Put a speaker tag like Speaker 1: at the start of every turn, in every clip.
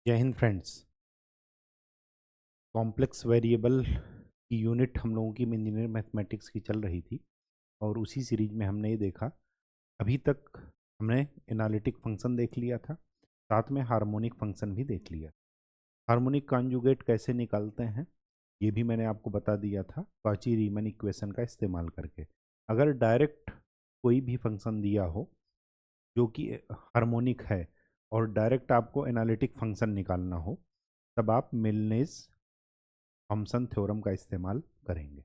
Speaker 1: जय Hind friends. Complex variable की unit हम लोगों की इंजीनियरिंग मैथमेटिक्स की चल रही थी और उसी सीरीज में हमने ये देखा। अभी तक हमने एनालिटिक फंक्शन देख लिया था, साथ में हार्मोनिक फंक्शन भी देख लिया। हार्मोनिक कॉन्जुगेट कैसे निकालते हैं ये भी मैंने आपको बता दिया था कॉची रीमन इक्वेशन का इस्तेमाल करके। अगर डायरेक्ट कोई भी फंक्शन दिया हो जो कि हार्मोनिक है और डायरेक्ट आपको एनालिटिक फंक्शन निकालना हो, तब आप मिलनेस थॉम्सन थ्योरम का इस्तेमाल करेंगे।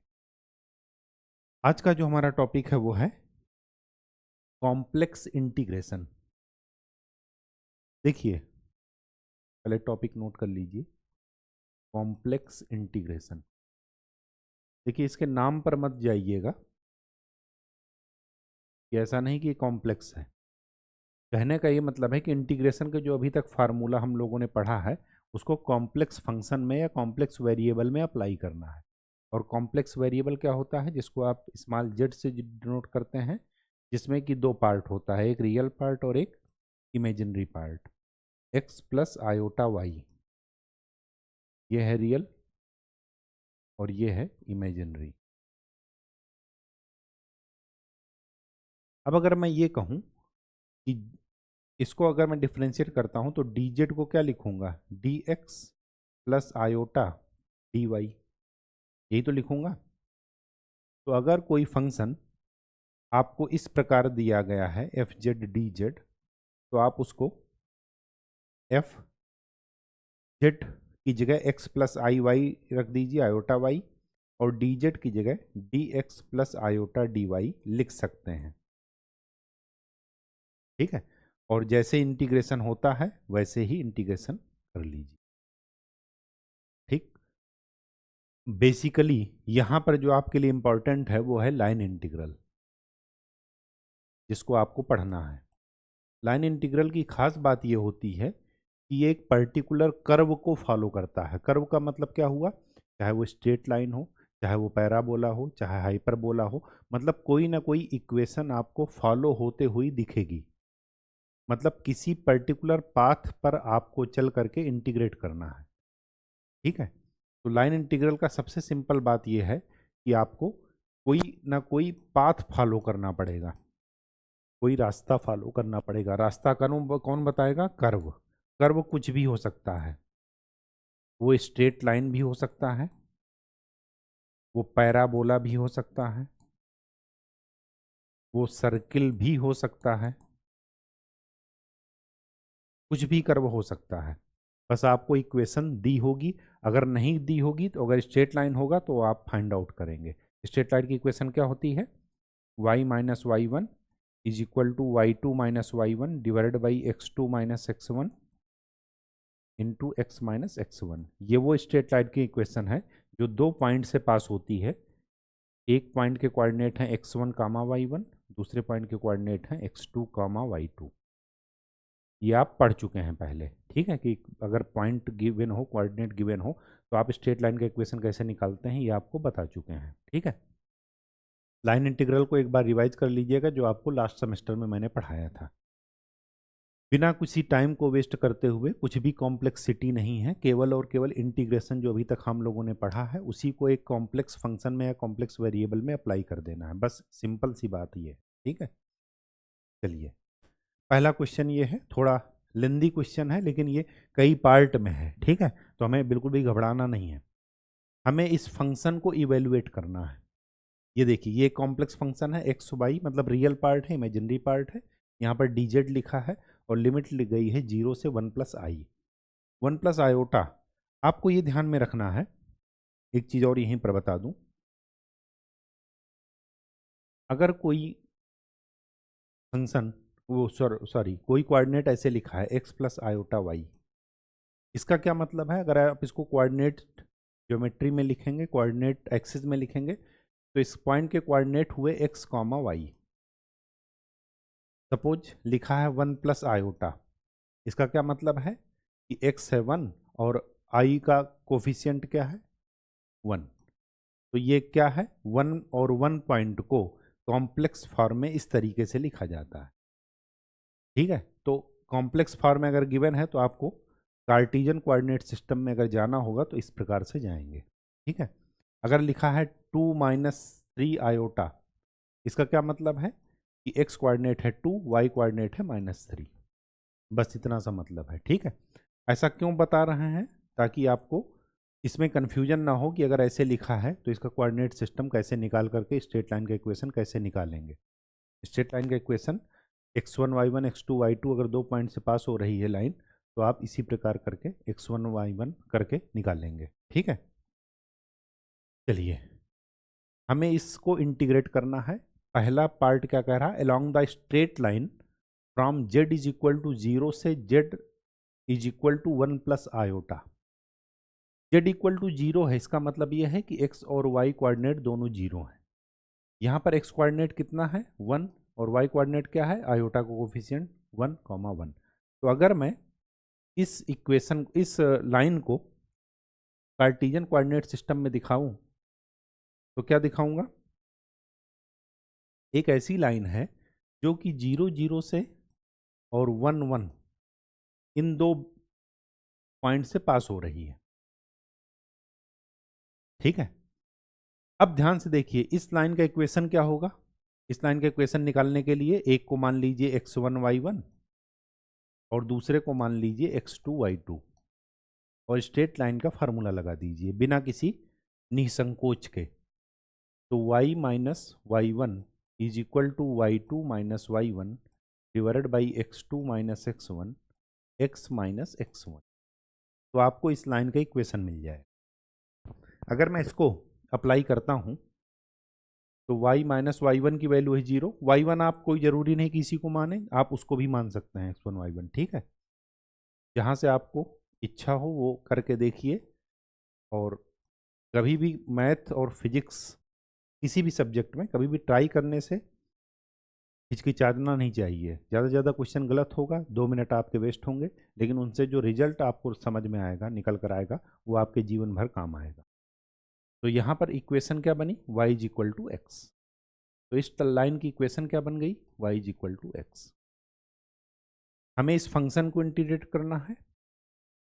Speaker 1: आज का जो हमारा टॉपिक है वो है कॉम्प्लेक्स इंटीग्रेशन। देखिए, पहले टॉपिक नोट कर लीजिए, कॉम्प्लेक्स इंटीग्रेशन। देखिए, इसके नाम पर मत जाइएगा कि ऐसा नहीं कि कॉम्प्लेक्स है। कहने का ये मतलब है कि इंटीग्रेशन का जो अभी तक फार्मूला हम लोगों ने पढ़ा है उसको कॉम्प्लेक्स फंक्शन में या कॉम्प्लेक्स वेरिएबल में अप्लाई करना है। और कॉम्प्लेक्स वेरिएबल क्या होता है, जिसको आप स्मॉल जेड से डिनोट करते हैं, जिसमें कि दो पार्ट होता है, एक रियल पार्ट और एक imaginary part. X plus iota y, ये है रियल और ये है इमेजिनरी। अब अगर मैं ये कहूँ कि इसको अगर मैं डिफ्रेंशिएट करता हूँ तो डी जेड को क्या लिखूंगा, d x plus iota D y, यही तो लिखूंगा। तो अगर कोई फंक्शन आपको इस प्रकार दिया गया है एफ जेड डी जेड, तो आप उसको एफ जेड की जगह एक्स प्लस आई वाई रख दीजिए, आयोटा वाई, और डी जेड की जगह d x plus iota D y लिख सकते हैं। ठीक है, और जैसे इंटीग्रेशन होता है वैसे ही इंटीग्रेशन कर लीजिए। ठीक, बेसिकली यहां पर जो आपके लिए इंपॉर्टेंट है वो है लाइन इंटीग्रल, जिसको आपको पढ़ना है। लाइन इंटीग्रल की खास बात ये होती है कि ये एक पर्टिकुलर कर्व को फॉलो करता है। कर्व का मतलब क्या हुआ, चाहे वो स्ट्रेट लाइन हो, चाहे वो पैराबोला हो, चाहे हाइपरबोला हो, मतलब कोई ना कोई इक्वेशन आपको फॉलो होते हुई दिखेगी। मतलब किसी पर्टिकुलर पाथ पर आपको चल करके इंटीग्रेट करना है। ठीक है, तो लाइन इंटीग्रल का सबसे सिंपल बात यह है कि आपको कोई ना कोई पाथ फॉलो करना पड़ेगा, कोई रास्ता फॉलो करना पड़ेगा। रास्ता कौन बताएगा, कर्व। कर्व कुछ भी हो सकता है, वो स्ट्रेट लाइन भी हो सकता है, वो पैराबोला भी हो सकता है, वो सर्किल भी हो सकता है, कुछ भी कर्व हो सकता है। बस आपको इक्वेशन दी होगी, अगर नहीं दी होगी तो अगर स्ट्रेट लाइन होगा तो आप फाइंड आउट करेंगे। स्ट्रेट लाइन की इक्वेशन क्या होती है, y minus y one is equal to y two minus y one divided by x two minus x one into x minus x one. ये वो स्ट्रेट लाइन की equation है जो दो पॉइंट से पास होती है। एक पॉइंट के कोऑर्डिनेट हैं x one comma y one, दूसरे पॉइंट के कोऑर्डिनेट हैं x two comma y two. ये आप पढ़ चुके हैं पहले। ठीक है, कि अगर पॉइंट गिवन हो, कोऑर्डिनेट गिवन हो, तो आप स्ट्रेट लाइन का इक्वेशन कैसे निकालते हैं ये आपको बता चुके हैं। ठीक है, लाइन इंटीग्रल को एक बार रिवाइज कर लीजिएगा जो आपको लास्ट सेमेस्टर में मैंने पढ़ाया था। बिना किसी टाइम को वेस्ट करते हुए, कुछ भी कॉम्प्लेक्सिटी नहीं है, केवल और केवल इंटीग्रेशन जो अभी तक हम लोगों ने पढ़ा है उसी को एक कॉम्प्लेक्स फंक्शन में या कॉम्प्लेक्स वेरिएबल में अप्लाई कर देना है, बस सिंपल सी बात ये है। ठीक है, चलिए, पहला क्वेश्चन ये है, थोड़ा लेंदी क्वेश्चन है लेकिन ये कई पार्ट में है। ठीक है, तो हमें बिल्कुल भी घबराना नहीं है, हमें इस फंक्शन को इवेल्युएट करना है। ये देखिए, ये कॉम्प्लेक्स फंक्शन है, एक्स वाई मतलब रियल पार्ट है, इमेजिनरी पार्ट है। यहाँ पर डी जेड लिखा है और लिमिट ली गई है 0 से 1 प्लस आई, 1 प्लस आयोटा। आपको ये ध्यान में रखना है, एक चीज़ और यहीं पर बता दूं, अगर कोई फंक्शन, वो सॉरी कोई कोऑर्डिनेट ऐसे लिखा है एक्स प्लस आयोटा वाई, इसका क्या मतलब है, अगर आप इसको कोऑर्डिनेट ज्योमेट्री में लिखेंगे, कोऑर्डिनेट एक्सिस में लिखेंगे, तो इस पॉइंट के कोऑर्डिनेट हुए एक्स कॉमा वाई। सपोज लिखा है 1 प्लस आयोटा, इसका क्या मतलब है कि x है 1 और i का कोफिशियंट क्या है 1। तो ये क्या है, 1 और 1 पॉइंट को कॉम्प्लेक्स फॉर्म में इस तरीके से लिखा जाता है। ठीक है, तो कॉम्प्लेक्स फॉर्म में अगर गिवन है तो आपको कार्टीजन कोऑर्डिनेट सिस्टम में अगर जाना होगा तो इस प्रकार से जाएंगे। ठीक है, अगर लिखा है 2 - 3 आयोटा, इसका क्या मतलब है कि x कोऑर्डिनेट है 2, y कोऑर्डिनेट है -3, बस इतना सा मतलब है। ठीक है, ऐसा क्यों बता रहे हैं, ताकि आपको इसमें कन्फ्यूजन ना हो कि अगर ऐसे लिखा है तो इसका कोऑर्डिनेट सिस्टम कैसे निकाल करके स्ट्रेट लाइन का इक्वेशन कैसे निकालेंगे। स्ट्रेट लाइन का equation x1 y1 x2 y2 अगर 2 पॉइंट से पास हो रही है लाइन, तो आप इसी प्रकार करके x1 y1 करके निकालेंगे। ठीक है, चलिए हमें इसको इंटीग्रेट करना है। पहला पार्ट क्या कह रहा है, along the straight line from z is equal to 0 से z is equal to 1 plus iota. z equal to 0 है, इसका मतलब यह है कि x और y कोऑर्डिनेट दोनों 0 हैं। यहाँ पर x कोऑर्डिनेट कितना है 1, और y कोऑर्डिनेट क्या है, आयोटा का कोफिशिएंट 1,1। तो अगर मैं इस इक्वेशन, इस लाइन को कार्टीजन कोऑर्डिनेट सिस्टम में दिखाऊं तो क्या दिखाऊंगा, एक ऐसी लाइन है जो कि 0 0 से और 1 1 इन दो पॉइंट से पास हो रही है। ठीक है, अब ध्यान से देखिए इस लाइन का इक्वेशन क्या होगा। इस लाइन का इक्वेशन निकालने के लिए एक को मान लीजिए x1 y1 और दूसरे को मान लीजिए x2 y2, और स्ट्रेट लाइन का फार्मूला लगा दीजिए बिना किसी निसंकोच के। तो y minus y1 is equal to y2 minus y1 divided by x2 minus x1 x minus x1। तो आपको इस लाइन का इक्वेशन मिल जाए। अगर मैं इसको अप्लाई करता हूं तो y माइनस y1 की वैल्यू है 0। y1 आप कोई ज़रूरी नहीं किसी को माने, आप उसको भी मान सकते हैं x1 y1। ठीक है, जहाँ से आपको इच्छा हो वो करके देखिए। और कभी भी मैथ और फिजिक्स किसी भी सब्जेक्ट में कभी भी ट्राई करने से हिचकिचाना नहीं चाहिए। ज़्यादा से ज़्यादा क्वेश्चन गलत होगा, 2 मिनट आपके वेस्ट होंगे, लेकिन उनसे जो रिजल्ट आपको समझ में आएगा, निकल कर आएगा, वो आपके जीवन भर काम आएगा। तो यहाँ पर इक्वेशन क्या बनी, y is equal to x. तो इस लाइन की इक्वेशन क्या बन गई, y is equal to x. हमें इस फंक्शन को इंटीग्रेट करना है।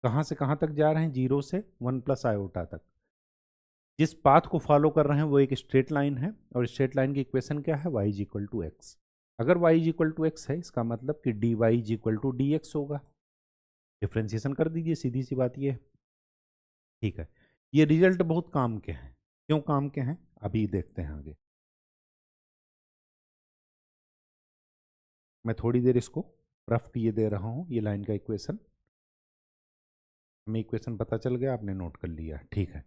Speaker 1: कहाँ से कहाँ तक जा रहे हैं, 0 से 1 प्लस आयोटा तक। जिस पाथ को फॉलो कर रहे हैं वो एक स्ट्रेट लाइन है, और स्ट्रेट लाइन की इक्वेशन क्या है, y is equal to x. अगर y is equal to x है, इसका मतलब कि dy is equal to d x होगा। डिफ्रेंसिएशन कर दीजिए, सीधी सी बात ये है। ठीक है, ये रिजल्ट बहुत काम के हैं। क्यों काम के हैं, अभी देखते हैं आगे। मैं थोड़ी देर इसको रफ किए दे रहा हूँ, ये लाइन का इक्वेशन। हमें इक्वेशन पता चल गया, आपने नोट कर लिया, ठीक है।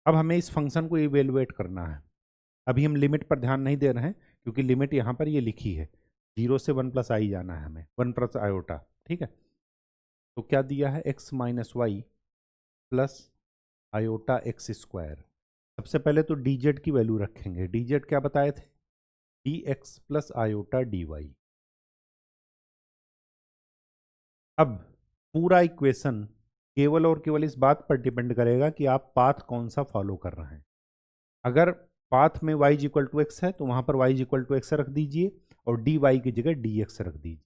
Speaker 1: अब हमें इस फंक्शन को इवेलुएट करना है। अभी हम लिमिट पर ध्यान नहीं दे रहे हैं, क्योंकि लिमिट यहाँ पर ये लिखी है, 0 से 1 प्लस आई जाना है हमें, 1 प्लस आयोटा। ठीक है, तो क्या दिया है, x minus y plus iota x square. सबसे पहले तो dz की वैल्यू रखेंगे। dz क्या बताए थे, dx प्लस आयोटा dy। अब पूरा इक्वेशन केवल और केवल इस बात पर डिपेंड करेगा कि आप पाथ कौन सा फॉलो कर रहे हैं। अगर पाथ में y इक्वल टू एक्स है तो वहां पर y इक्वल टू एक्स रख दीजिए, और dy की जगह dx रख दीजिए।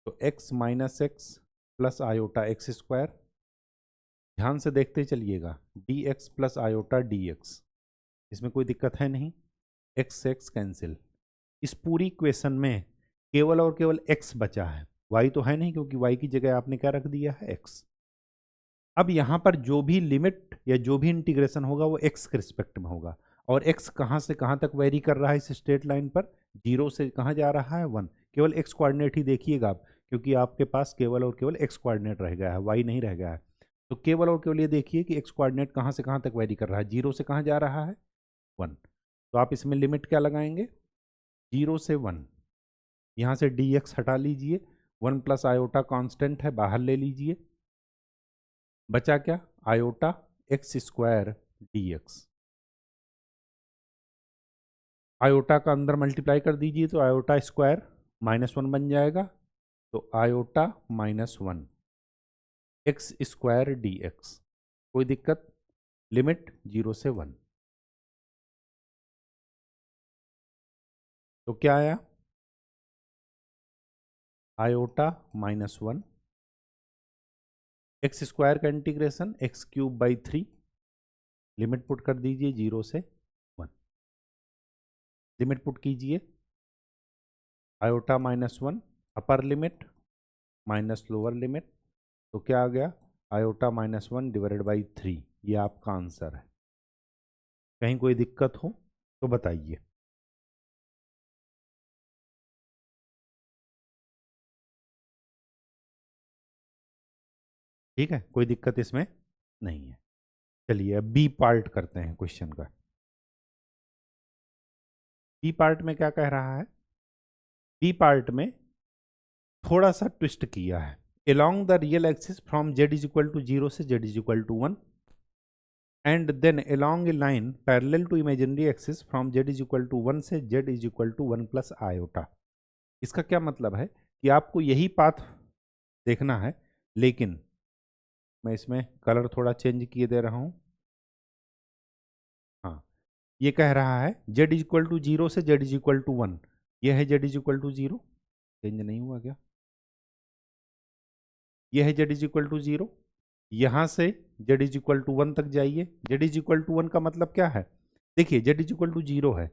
Speaker 1: तो x minus x plus iota x square. ध्यान से देखते चलिएगा, dx प्लस आयोटा dx, इसमें कोई दिक्कत है नहीं, x x कैंसिल। इस पूरी इक्वेशन में केवल और केवल x बचा है, y तो है नहीं, क्योंकि y की जगह आपने क्या रख दिया है, x। अब यहाँ पर जो भी लिमिट या जो भी इंटीग्रेशन होगा वो x के रिस्पेक्ट में होगा। और x कहाँ से कहाँ तक वेरी कर रहा है इस स्ट्रेट लाइन पर, 0 से कहाँ जा रहा है, 1। केवल x कोऑर्डिनेट ही देखिएगा आप, क्योंकि आपके पास केवल और केवल x कोऑर्डिनेट रह गया है, y नहीं रह गया है। तो केवल और केवल ये देखिए कि x कोऑर्डिनेट कहाँ से कहाँ तक वेरी कर रहा है, 0 से कहाँ जा रहा है, 1। तो आप इसमें लिमिट क्या लगाएंगे, 0 से 1। यहाँ से dx हटा लीजिए, 1 प्लस आयोटा कांस्टेंट है, बाहर ले लीजिए, बचा क्या, iota x square dx। Iota का अंदर मल्टीप्लाई कर दीजिए तो आयोटा स्क्वायर -1 बन जाएगा। तो आयोटा -1 एक्स स्क्वायर dx। कोई दिक्कत, लिमिट 0 से 1। तो क्या आया, आयोटा -1, एक्स स्क्वायर का इंटीग्रेशन x³/3, लिमिट पुट कर दीजिए 0 से 1, लिमिट पुट कीजिए आयोटा -1 अपर लिमिट माइनस लोअर लिमिट, तो क्या आ गया आयोटा -1/3, ये आपका आंसर है। कहीं कोई दिक्कत हो तो बताइए। ठीक है, कोई दिक्कत इसमें नहीं है। चलिए अब बी पार्ट करते हैं क्वेश्चन का। बी पार्ट में क्या कह रहा है? बी पार्ट में थोड़ा सा ट्विस्ट किया है। along the real axis from z = 0 से z = 1 and then along a line parallel to imaginary axis from z = 1 से z = 1 + आयोटा। इसका क्या मतलब है कि आपको यही पाथ देखना है, लेकिन मैं इसमें कलर थोड़ा चेंज किए दे रहा हूं। हाँ, ये कह रहा है z = 0 से z = 1, ये है z = 0, चेंज नहीं हुआ क्या? ये है z = 0, यहां से z = 1 तक जाइए। z = 1 का मतलब क्या है? देखिए z = 0 है,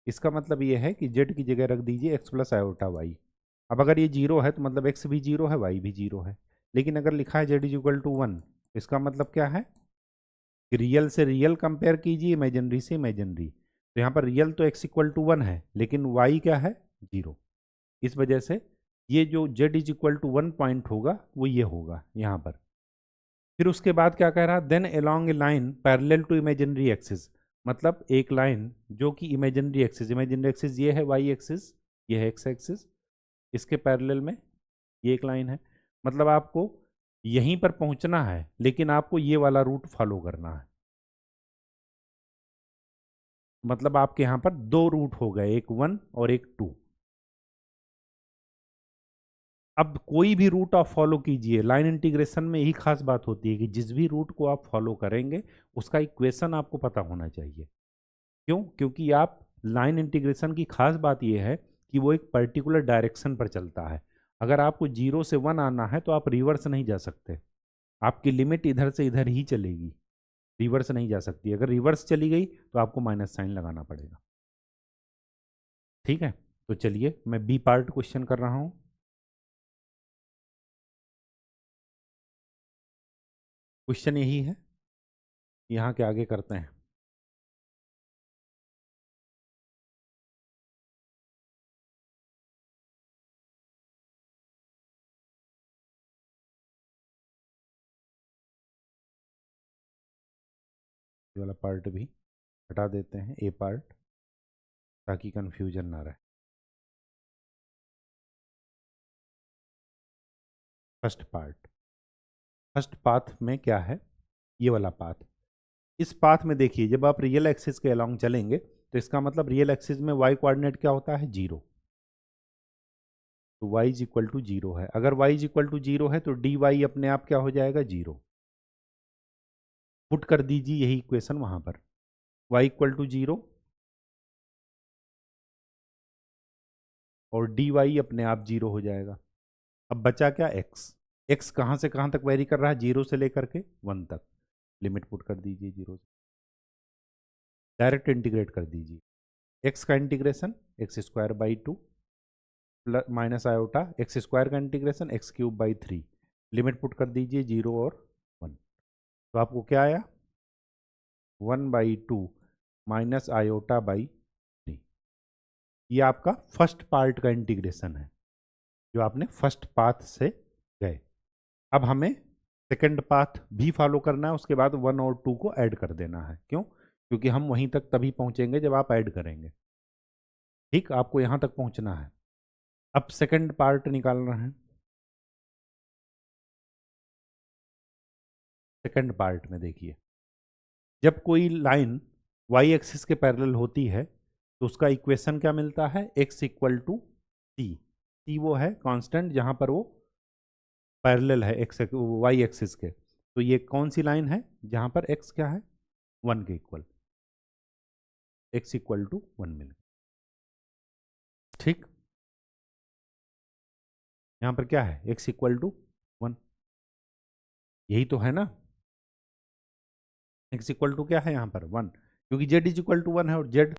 Speaker 1: इसका मतलब ये है कि z की जगह रख दीजिए x + i/y। अब अगर ये 0 है तो मतलब x भी 0 है, y भी 0 है। लेकिन अगर लिखा है z = 1, इसका मतलब क्या है कि रियल से रियल कंपेयर कीजिए, इमेजिनरी से इमेजिनरी। तो यहाँ पर रियल तो x = 1 है, लेकिन y क्या है? 0। इस वजह से ये जो z = 1 पॉइंट होगा वो ये होगा यहाँ पर। फिर उसके बाद क्या कह रहा? Then along a line parallel to imaginary axis, मतलब एक लाइन जो कि इमेजिनरी एक्सिस ये है वाई एक्सिस, ये है एक्स एक्सिस, इसके पैरेलल में ये एक लाइन है। मतलब आपको यहीं पर पहुंचना है, लेकिन आपको ये वाला रूट फॉलो करना है। मतलब आपके यहाँ पर दो रूट हो गए, एक 1 और एक 2। अब कोई भी रूट आप फॉलो कीजिए, लाइन इंटीग्रेशन में यही खास बात होती है कि जिस भी रूट को आप फॉलो करेंगे उसका इक्वेशन आपको पता होना चाहिए। क्यों? क्योंकि आप लाइन इंटीग्रेशन की खास बात यह है कि वो एक पर्टिकुलर डायरेक्शन पर चलता है। अगर आपको 0 से 1 आना है तो आप रिवर्स नहीं जा सकते, आपकी लिमिट इधर से इधर ही चलेगी, रिवर्स नहीं जा सकती। अगर रिवर्स चली गई तो आपको माइनस साइन लगाना पड़ेगा। ठीक है, तो चलिए मैं बी पार्ट क्वेश्चन कर रहा हूं। क्वेश्चन यही है, यहाँ के आगे करते हैं। ये वाला पार्ट भी हटा देते हैं, ए पार्ट, ताकि कंफ्यूजन ना रहे। फर्स्ट पार्ट, फर्स्ट पाथ में क्या है? ये वाला पाथ। इस पाथ में देखिए, जब आप रियल एक्सिस के अलोंग चलेंगे तो इसका मतलब रियल एक्सिस में वाई कोऑर्डिनेट क्या होता है? 0। तो y = 0 है। अगर y = 0 है तो dy अपने आप क्या हो जाएगा? 0। पुट कर दीजिए यही इक्वेशन वहां पर, y = 0 और dy अपने आप 0 हो जाएगा। अब बचा क्या? x। x कहां से कहां तक वेरी कर रहा है? 0 से लेकर के 1 तक। लिमिट पुट कर दीजिए 0 से, डायरेक्ट इंटीग्रेट कर दीजिए। x का integration x²/2 minus iota x² का इंटीग्रेशन x³/3, लिमिट पुट कर दीजिए 0 और 1। तो आपको क्या आया? 1/2 माइनस आयोटा/3। ये आपका फर्स्ट पार्ट का इंटीग्रेशन है जो आपने फर्स्ट पाथ से गए। अब हमें सेकंड पाथ भी फॉलो करना है, उसके बाद 1 और 2 को ऐड कर देना है। क्यों? क्योंकि हम वहीं तक तभी पहुंचेंगे जब आप ऐड करेंगे। ठीक, आपको यहां तक पहुंचना है। अब सेकंड पार्ट निकालना है। सेकंड पार्ट में देखिए, जब कोई लाइन वाई एक्सिस के पैरेलल होती है तो उसका इक्वेशन क्या मिलता है? x = c। c वो है कांस्टेंट जहां पर वो पैरेलल है एक्स वाई एक्सिस के। तो ये कौन सी लाइन है जहां पर x क्या है? 1 के इक्वल, x = 1 मिल गया। ठीक, यहाँ पर क्या है, x इक्वल टू 1, यही तो है ना। x इक्वल टू क्या है यहाँ पर 1, क्योंकि z इज इक्वल टू 1 है और z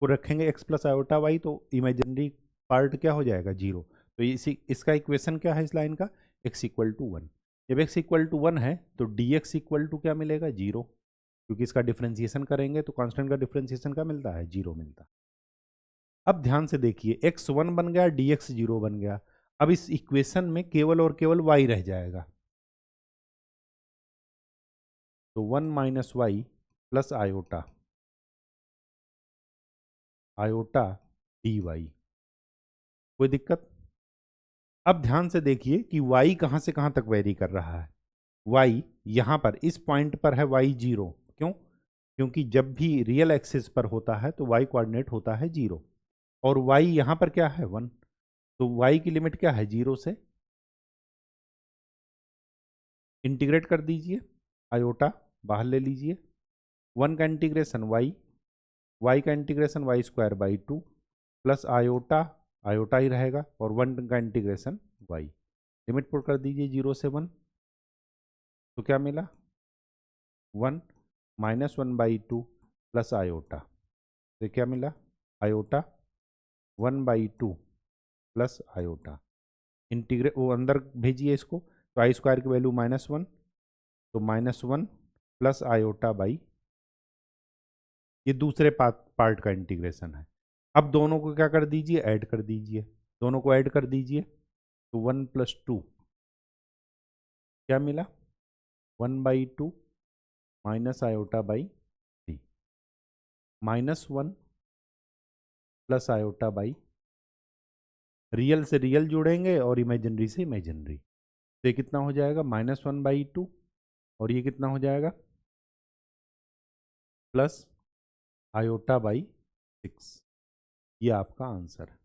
Speaker 1: को रखेंगे x प्लस आयोटा वाई, तो इमेजिनरी पार्ट क्या हो जाएगा 0। तो इसी इसका इक्वेशन क्या है इस लाइन का, x इक्वल टू 1। जब x इक्वल टू 1 है तो dx इक्वल टू क्या मिलेगा 0, क्योंकि इसका डिफ्रेंसिएशन करेंगे तो कांस्टेंट का डिफ्रेंसिएशन क्या मिलता है 0 मिलता है। अब ध्यान से देखिए x 1 बन गया, dx 0 बन गया। अब इस इक्वेशन में केवल और केवल y रह जाएगा, तो 1 minus y plus iota, iota D y. कोई दिक्कत। अब ध्यान से देखिए कि y कहाँ से कहाँ तक वेरी कर रहा है। y यहाँ पर इस पॉइंट पर है y 0, क्यों, क्योंकि जब भी रियल एक्सिस पर होता है तो y कोऑर्डिनेट होता है 0, और y यहाँ पर क्या है 1, तो y की लिमिट क्या है 0 से। इंटीग्रेट कर दीजिए, आयोटा बाहर ले लीजिए, 1 का इंटीग्रेशन y का integration Y square by 2 plus iota, iota ही रहेगा, और 1 का इंटीग्रेशन y। लिमिट पुट कर दीजिए 0 से 1, तो क्या मिला 1 माइनस 1/2 प्लस आयोटा, तो क्या मिला आयोटा 1/2 प्लस आयोटा। इंटीग्रेट वो अंदर भेजिए इसको, तो आई स्क्वायर की वैल्यू -1, तो -1 प्लस आयोटा बाई, ये दूसरे पार्ट का इंटीग्रेशन है। अब दोनों को क्या कर दीजिए, ऐड कर दीजिए, दोनों को ऐड कर दीजिए, तो 1 + 2 क्या मिला 1/2 minus iota by 3, -1 plus iota by, real से रियल जुड़ेंगे और इमेजिनरी से इमेजिनरी, तो ये कितना हो जाएगा -1/2, और ये कितना हो जाएगा प्लस आयोटा बाई 6। ये आपका आंसर है।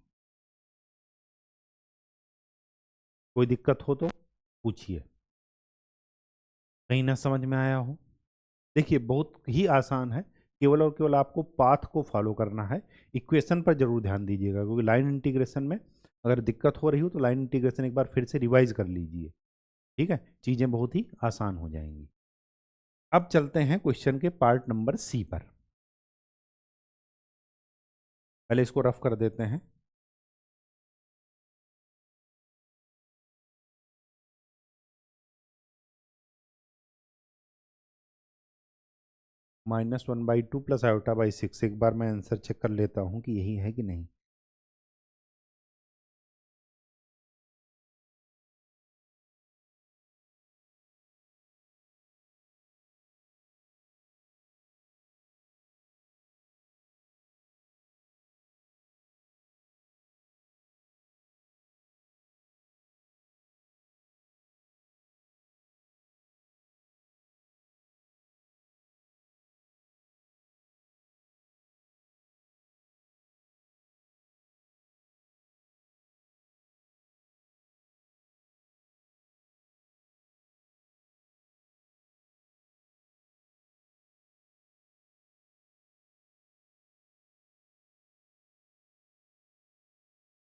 Speaker 1: कोई दिक्कत हो तो पूछिए, कहीं ना समझ में आया हो। देखिए बहुत ही आसान है, केवल और केवल आपको पाथ को फॉलो करना है। इक्वेशन पर जरूर ध्यान दीजिएगा, क्योंकि लाइन इंटीग्रेशन में अगर दिक्कत हो रही हो तो लाइन इंटीग्रेशन एक बार फिर से रिवाइज कर लीजिए, ठीक है, चीज़ें बहुत ही आसान हो जाएंगी। अब चलते हैं क्वेश्चन के पार्ट नंबर सी पर। पहले इसको रफ कर देते हैं। -1/2 प्लस आयोटा बाई 6, एक बार मैं आंसर चेक कर लेता हूँ कि यही है कि नहीं।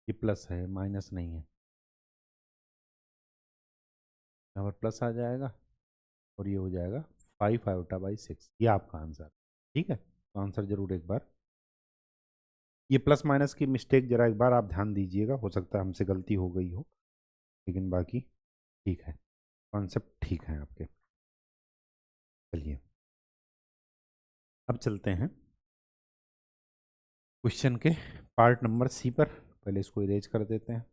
Speaker 1: ये प्लस है, माइनस नहीं है, यहाँ पर प्लस आ जाएगा, और ये हो जाएगा 5 आयोटा बाई 6, ये आपका आंसर, ठीक है। तो आंसर जरूर एक बार, ये प्लस माइनस की मिस्टेक जरा एक बार आप ध्यान दीजिएगा, हो सकता है हमसे गलती हो गई हो, लेकिन बाकी ठीक है, कॉन्सेप्ट ठीक है आपके। चलिए अब चलते हैं क्वेश्चन के पार्ट नंबर सी पर। पहले इसको इरेज कर देते हैं।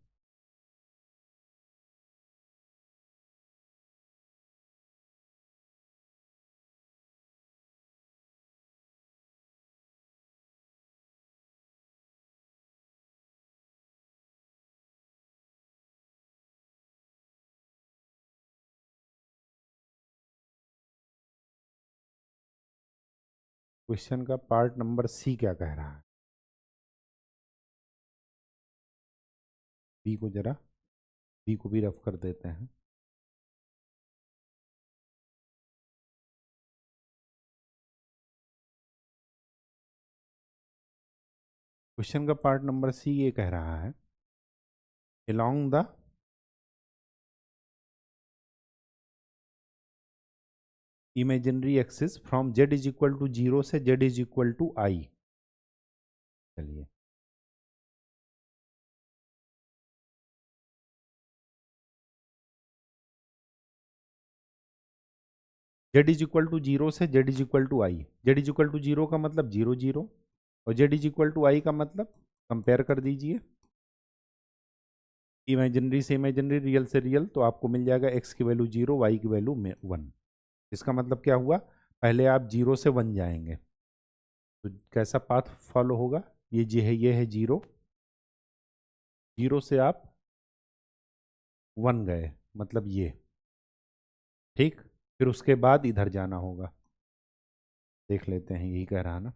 Speaker 1: क्वेश्चन का पार्ट नंबर सी क्या कह रहा है, बी को जरा, बी को भी रफ कर देते हैं। क्वेश्चन का पार्ट नंबर सी ये कह रहा है, along the imaginary axis from z is equal to 0 से z is equal to i. चलिए, जेड इज इक्वल टू 0 से z is equal to i. Z is equal to 0 का मतलब 0 0, और z is equal to i का मतलब compare कर दीजिए इमेजिनरी से इमेजिनरी, रियल से रियल, तो आपको मिल जाएगा एक्स की वैल्यू 0, वाई की वैल्यू 1। इसका मतलब क्या हुआ, पहले आप 0 से 1 जाएंगे तो कैसा पाथ फॉलो होगा, ये जी है, ये है 0, 0 से आप 1 गए, मतलब ये, ठीक। फिर उसके बाद इधर जाना होगा, देख लेते हैं, यही कह रहा ना।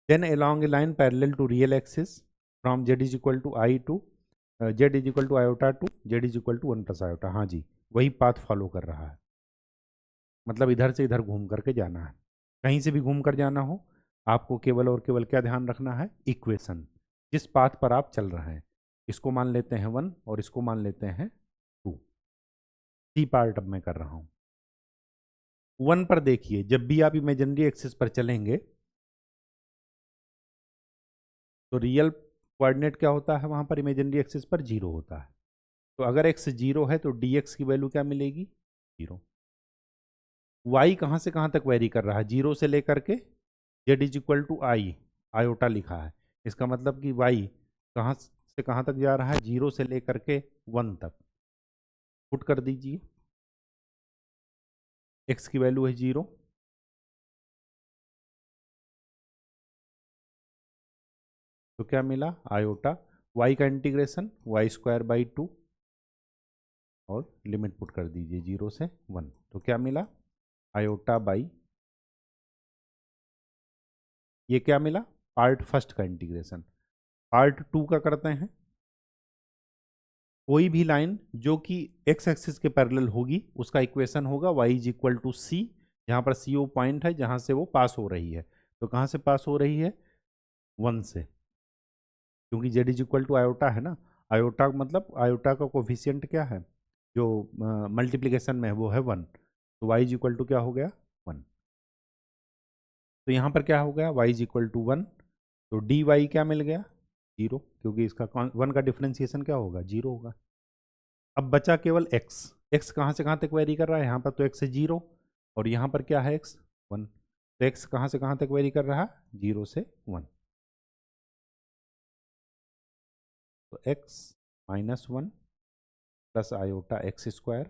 Speaker 1: Then along a line parallel to real axis from z is equal to I to z is equal to iota to z is equal to 1 plus iota। हाँ जी, वही पाथ फॉलो कर रहा है, मतलब इधर से इधर घूम करके जाना है। कहीं से भी घूम कर जाना हो, आपको केवल और केवल क्या ध्यान रखना है, इक्वेशन, जिस पाथ पर आप चल रहे हैं। इसको मान लेते हैं 1 और इसको मान लेते हैं 2। सी पार्ट अब मैं कर रहा हूँ। 1 पर देखिए, जब भी आप इमेजिनरी एक्सिस पर चलेंगे तो रियल कोऑर्डिनेट क्या होता है, वहां पर इमेजिनरी एक्सिस पर 0 होता है। तो अगर x 0 है तो dx की वैल्यू क्या मिलेगी, 0। y कहाँ से कहाँ तक वेरी कर रहा है, 0 से लेकर के z is equal to i, iota लिखा है। इसका मतलब कि y कहाँ से कहाँ तक जा रहा है, 0 से लेकर के 1 तक। पुट कर दीजिए, x की वैल्यू है 0, तो क्या मिला, आयोटा। y का इंटीग्रेशन y² 2, और लिमिट पुट कर दीजिए 0 से 1, तो क्या मिला, आयोटा बाई, ये क्या मिला, पार्ट फर्स्ट का इंटीग्रेशन। पार्ट 2 का करते हैं। कोई भी लाइन जो कि एक्स एक्सिस के पैरेलल होगी उसका इक्वेशन होगा y इज इक्वल टू सी, जहाँ पर सी वो पॉइंट है जहाँ से वो पास हो रही है। तो कहाँ से पास हो रही है, 1 से, क्योंकि z is equal to iota है ना। आयोटा मतलब आयोटा का कोफिशियंट क्या है, जो मल्टीप्लिकेशन में है वो है 1, तो y इज इक्वल टू क्या हो गया, 1। तो यहाँ पर क्या हो गया, y इज इक्वल टू 1, तो डी वाई क्या मिल गया, 0, क्योंकि इसका 1 का डिफ्रेंसिएशन क्या होगा, 0 होगा। अब बचा केवल x। x कहाँ से कहाँ तक वेरी कर रहा है, यहाँ पर तो x है 0, और यहाँ पर क्या है x, 1। तो x कहाँ से कहाँ तक वेरी कर रहा है, 0 से 1। तो x -1 plus iota x²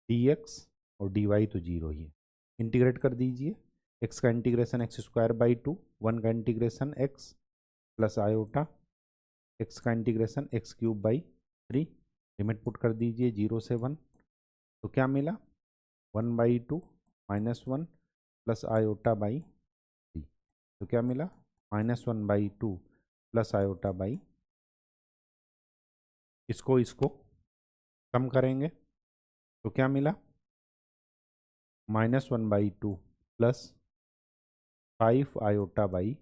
Speaker 1: dx, और dy तो 0 ही है। इंटीग्रेट कर दीजिए, x का इंटीग्रेशन x²/2, 1 का integration x plus iota, x का इंटीग्रेशन x³ 3। लिमिट पुट कर दीजिए 0 से 1, तो क्या मिला, 1/2 -1 प्लस आयोटा बाई 3, तो क्या मिला, -1/2 प्लस आयोटा बाई, इसको कम करेंगे तो क्या मिला, -1/2 प्लस 5 आयोटा बाई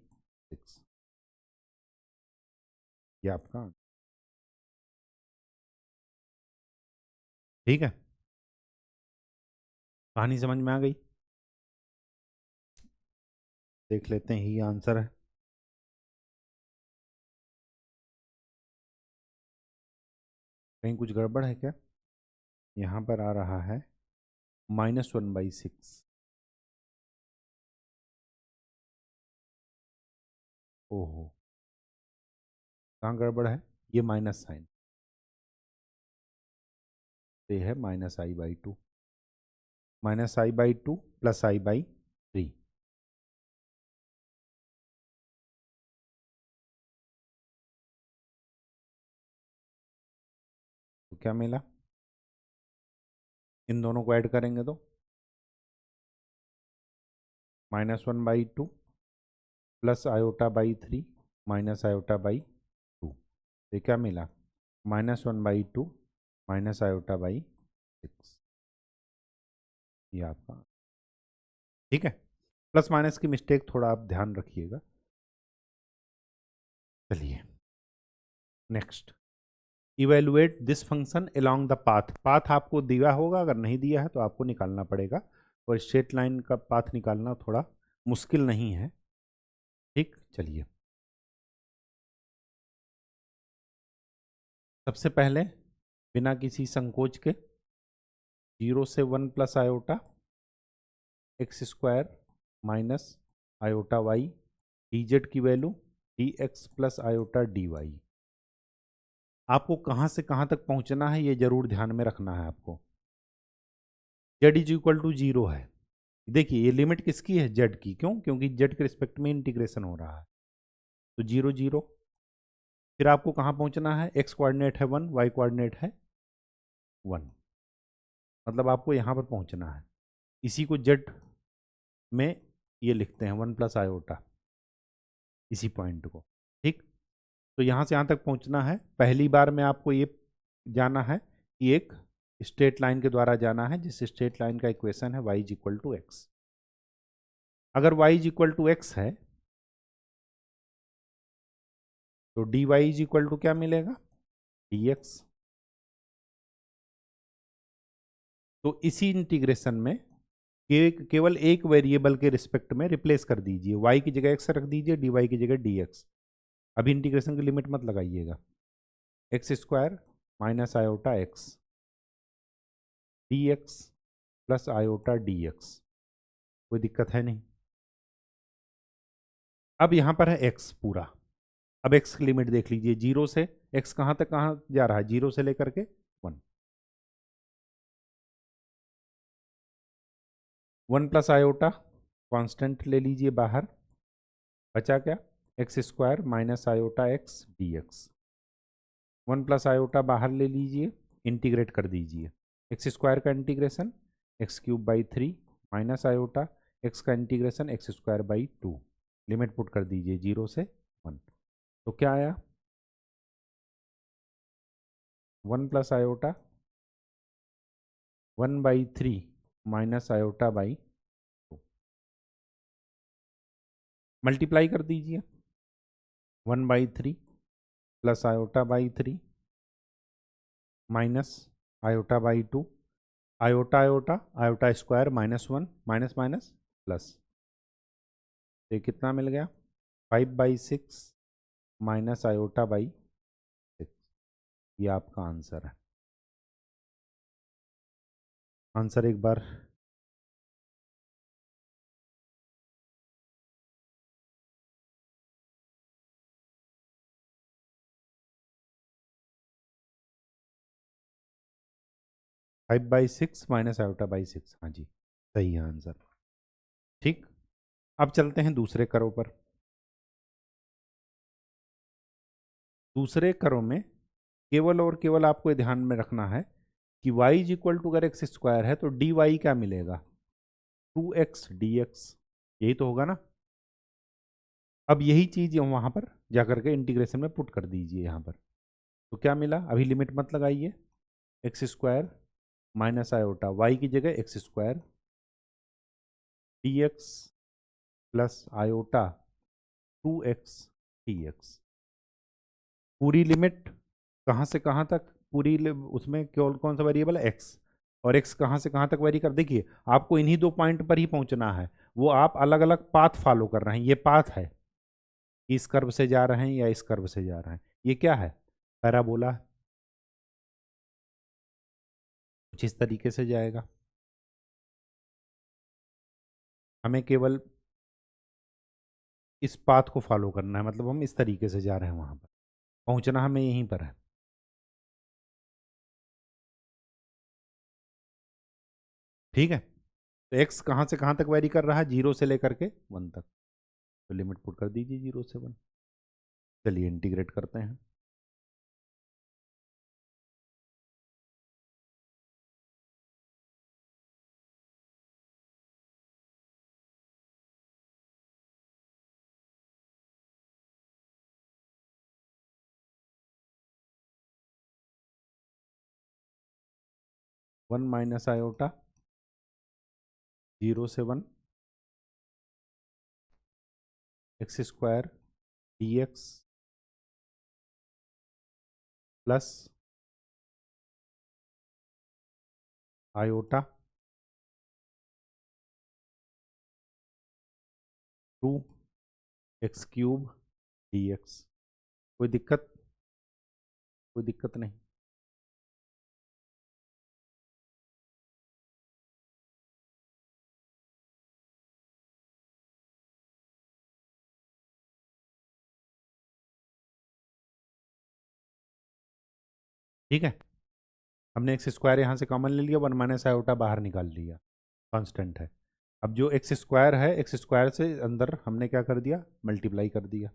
Speaker 1: 6। ये आपका, ठीक है, कहानी समझ में आ गई। देख लेते हैं, ये आंसर है। कहीं कुछ गड़बड़ है क्या, यहाँ पर आ रहा है -1/6। ओहो, कहाँ गड़बड़ है, ये माइनस साइन, ये है -i/2, -i/2 प्लस i/3। तो क्या मिला, इन दोनों को ऐड करेंगे तो -1/2 प्लस आयोटा/3 माइनस आयोटा/2। ये क्या मिला, -1/2 माइनस आयोटा/6। ये आपका, ठीक है। प्लस माइनस की मिस्टेक थोड़ा आप ध्यान रखिएगा। चलिए next. Evaluate this function along the path. Path आपको दिया होगा, अगर नहीं दिया है तो आपको निकालना पड़ेगा, और स्ट्रेट लाइन का पाथ निकालना थोड़ा मुश्किल नहीं है। ठीक, चलिए सबसे पहले बिना किसी संकोच के 0 से 1 plus iota x square minus iota Y D Z की value D x plus iota D Y. आपको कहाँ से कहाँ तक पहुँचना है ये जरूर ध्यान में रखना है आपको। जेड इज इक्वल टू 0 है। देखिए ये लिमिट किसकी है, जेड की। क्यों? क्योंकि जेड के रिस्पेक्ट में इंटीग्रेशन हो रहा है। तो 0 0। फिर आपको कहाँ पहुँचना है, एक्स कोऑर्डिनेट है 1, वाई कोऑर्डिनेट है 1, मतलब आपको यहाँ पर पहुँचना है। इसी को जेड में ये लिखते हैं 1 प्लस आयोटा, इसी पॉइंट को। ठीक, तो यहाँ से यहाँ तक पहुँचना है। पहली बार में आपको ये जाना है कि एक स्ट्रेट लाइन के द्वारा जाना है, जिस स्ट्रेट लाइन का इक्वेशन है y is equal to x. अगर y is equal to x है तो dy इज इक्वल टू क्या मिलेगा, dx। तो इसी इंटीग्रेशन में केवल एक वेरिएबल के रिस्पेक्ट में रिप्लेस कर दीजिए, y की जगह x रख दीजिए, dy की जगह dx। अभी इंटीग्रेशन की लिमिट मत लगाइएगा। X square minus iota x dx plus iota dx, कोई दिक्कत है नहीं। अब यहाँ पर है x पूरा। अब x की लिमिट देख लीजिए, 0 से x कहाँ तक कहाँ जा रहा है, 0 से लेकर के 1। 1 प्लस आयोटा कांस्टेंट ले लीजिए बाहर, बचा क्या, X square minus iota X D X. 1 plus iota बाहर ले लीजिए, इंटीग्रेट कर दीजिए। एक्स स्क्वायर का integration X cube by 3 minus iota X का integration X square by 2। Limit put कर दीजिए 0 से 1। तो क्या आया, 1 plus iota 1/3 minus iota by 2। Multiply कर दीजिए, 1/3 plus iota by 3 minus iota by 2। Iota iota iota square -1 minus minus plus, ये कितना मिल गया, 5/6 माइनस आयोटा बाई 6। ये आपका आंसर है। आंसर एक बार 5/6 माइनस आयोटा बाई 6, हाँ जी सही है आंसर। ठीक, अब चलते हैं दूसरे करो पर। दूसरे करो में केवल और केवल आपको ये ध्यान में रखना है कि y इज इक्वल टू अगर एक्स स्क्वायर है तो डी वाई क्या मिलेगा, 2x dx, यही तो होगा ना। अब यही चीज वहां पर जाकर के इंटीग्रेशन में पुट कर दीजिए यहाँ पर। तो क्या मिला, अभी लिमिट मत लगाइए, x square minus iota y की जगह x square d x plus iota 2x dx। पूरी लिमिट कहाँ से कहाँ तक, उसमें कौन कौन सा वेरिएबल है, एक्स। और एक्स कहाँ से कहाँ तक वेरी कर, देखिए आपको इन्हीं दो पॉइंट पर ही पहुंचना है। वो आप अलग अलग पाथ फॉलो कर रहे हैं, ये पाथ है, इस कर्व से जा रहे हैं या इस कर्व से जा रहे हैं। ये क्या है, पैराबोला, कुछ इस तरीके से जाएगा। हमें केवल इस पाथ को फॉलो करना है, मतलब हम इस तरीके से जा रहे हैं, वहां पर पहुंचना हमें यहीं पर है। ठीक है, तो एक्स कहाँ से कहाँ तक वेरी कर रहा है, 0 से लेकर के 1 तक। तो लिमिट पुट कर दीजिए 0 से 1। चलिए इंटीग्रेट करते हैं। वन माइनस आयोटा 0 से 1 x square d x plus iota 2x³ dx। कोई दिक्कत? कोई दिक्कत नहीं। ठीक है, हमने एक्स स्क्वायर यहाँ से कॉमन ले लिया, 1 - आयोटा बाहर निकाल लिया, कांस्टेंट है। अब जो एक्स स्क्वायर है, एक्स स्क्वायर से अंदर हमने क्या कर दिया, मल्टीप्लाई कर दिया।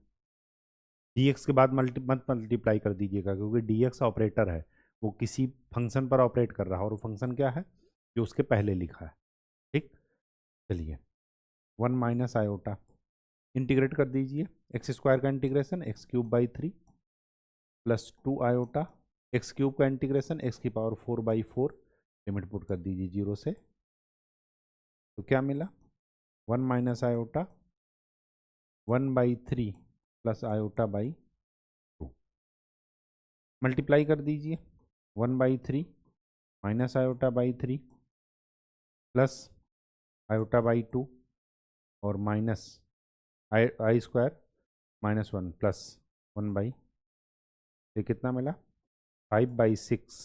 Speaker 1: dx के बाद मत मल्टीप्लाई कर दीजिएगा, क्योंकि dx ऑपरेटर है, वो किसी फंक्शन पर ऑपरेट कर रहा है, और वो फंक्शन क्या है जो उसके पहले लिखा है। ठीक, चलिए 1 - आयोटा इंटीग्रेट कर दीजिए। एक्स स्क्वायर का integration x³/3 plus 2 iota, x³ का इंटीग्रेशन x⁴/4 लिमिट पुट कर दीजिए 0 से। तो क्या मिला, 1 - आयोटा 1/3 प्लस आयोटा/2। मल्टीप्लाई कर दीजिए, 1/3 -आयोटा/3 प्लस आयोटा/2 और माइनस आई स्क्वायर -1 प्लस 1/, ये कितना मिला, 5/6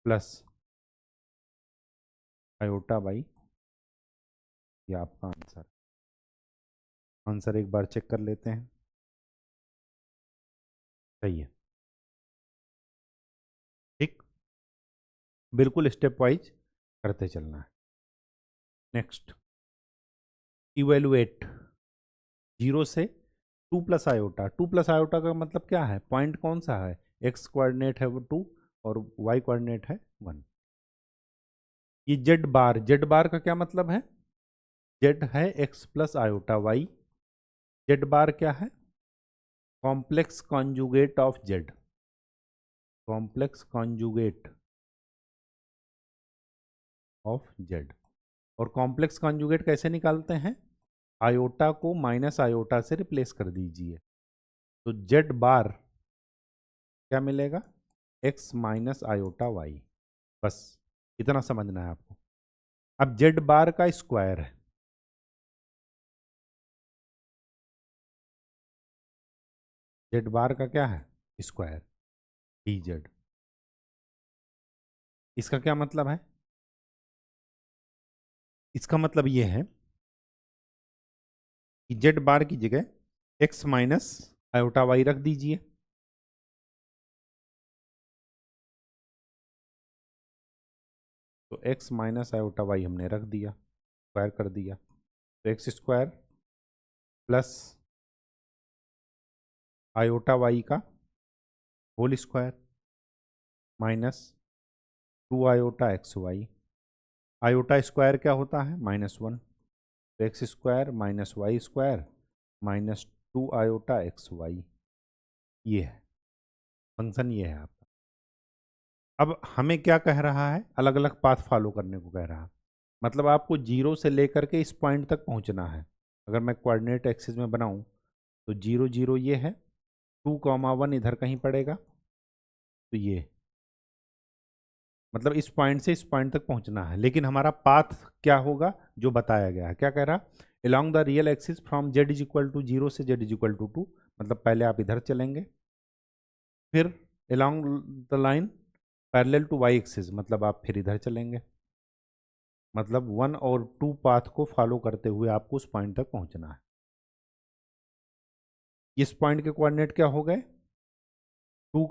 Speaker 1: प्लस आयोटा/, ये आपका आंसर। आंसर एक बार चेक कर लेते हैं। सही है। ठीक, बिल्कुल स्टेप वाइज करते चलना है। नेक्स्ट, इवेलुएट 0 से 2 + आयोटा। 2 + आयोटा का मतलब क्या है, पॉइंट कौन सा है, एक्स कोऑर्डिनेट है वो 2 और वाई कोऑर्डिनेट है 1। ये जेड बार का क्या मतलब है, जेड है x + आयोटा y। जेड बार क्या है, complex conjugate of Z, complex conjugate of Z. और कॉम्प्लेक्स कॉन्जुगेट कैसे निकालते हैं, आयोटा को -आयोटा से रिप्लेस कर दीजिए, तो जेड बार क्या मिलेगा, x - आयोटा y। बस इतना समझना है आपको। अब जेड बार का स्क्वायर है, जेड बार का क्या है, स्क्वायर डी जेड। इसका क्या मतलब है, इसका मतलब ये है कि जेड बार की जगह x - आयोटा y रख दीजिए। तो x - आयोटा y हमने रख दिया, स्क्वायर कर दिया, तो x² प्लस आयोटा y का whole square -2 iota xy। Iota square क्या होता है, -1, तो x² -y² -2 आयोटा xy। ये है फंक्शन, ये है आपका। अब हमें क्या कह रहा है, अलग अलग पाथ फॉलो करने को कह रहा है, मतलब आपको 0 से लेकर के इस पॉइंट तक पहुंचना है। अगर मैं कोऑर्डिनेट एक्सिस में बनाऊं तो 0 0 ये है, 2, 1 इधर कहीं पड़ेगा, तो ये मतलब इस पॉइंट से इस पॉइंट तक पहुंचना है। लेकिन हमारा पाथ क्या होगा, जो बताया गया है, क्या कह रहा, along the real axis from z = 0 से z = 2, मतलब पहले आप इधर चलेंगे, फिर along the line parallel to y axis, मतलब आप फिर इधर चलेंगे, मतलब 1 और 2 पाथ को फॉलो करते हुए आपको उस पॉइंट तक पहुंचना है। इस पॉइंट के कोऑर्डिनेट क्या हो गए, 2,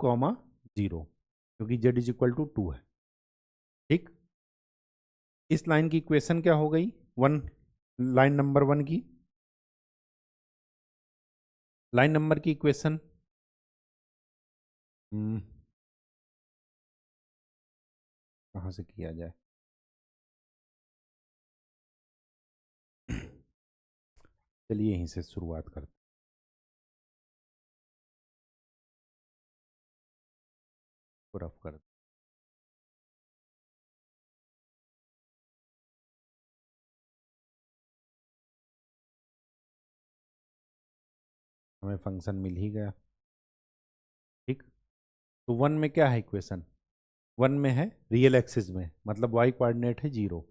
Speaker 1: 0, क्योंकि z = 2 है। ठीक, इस लाइन की इक्वेशन क्या हो गई, लाइन नंबर 1 की, लाइन नंबर की इक्वेशन कहाँ से किया जाए, चलिए यहीं से शुरुआत करते, रफ कर, हमें फंक्शन मिल ही गया। ठीक, तो 1 में क्या है इक्वेशन, 1 में है, रियल एक्सिस में, मतलब y कोऑर्डिनेट है 0,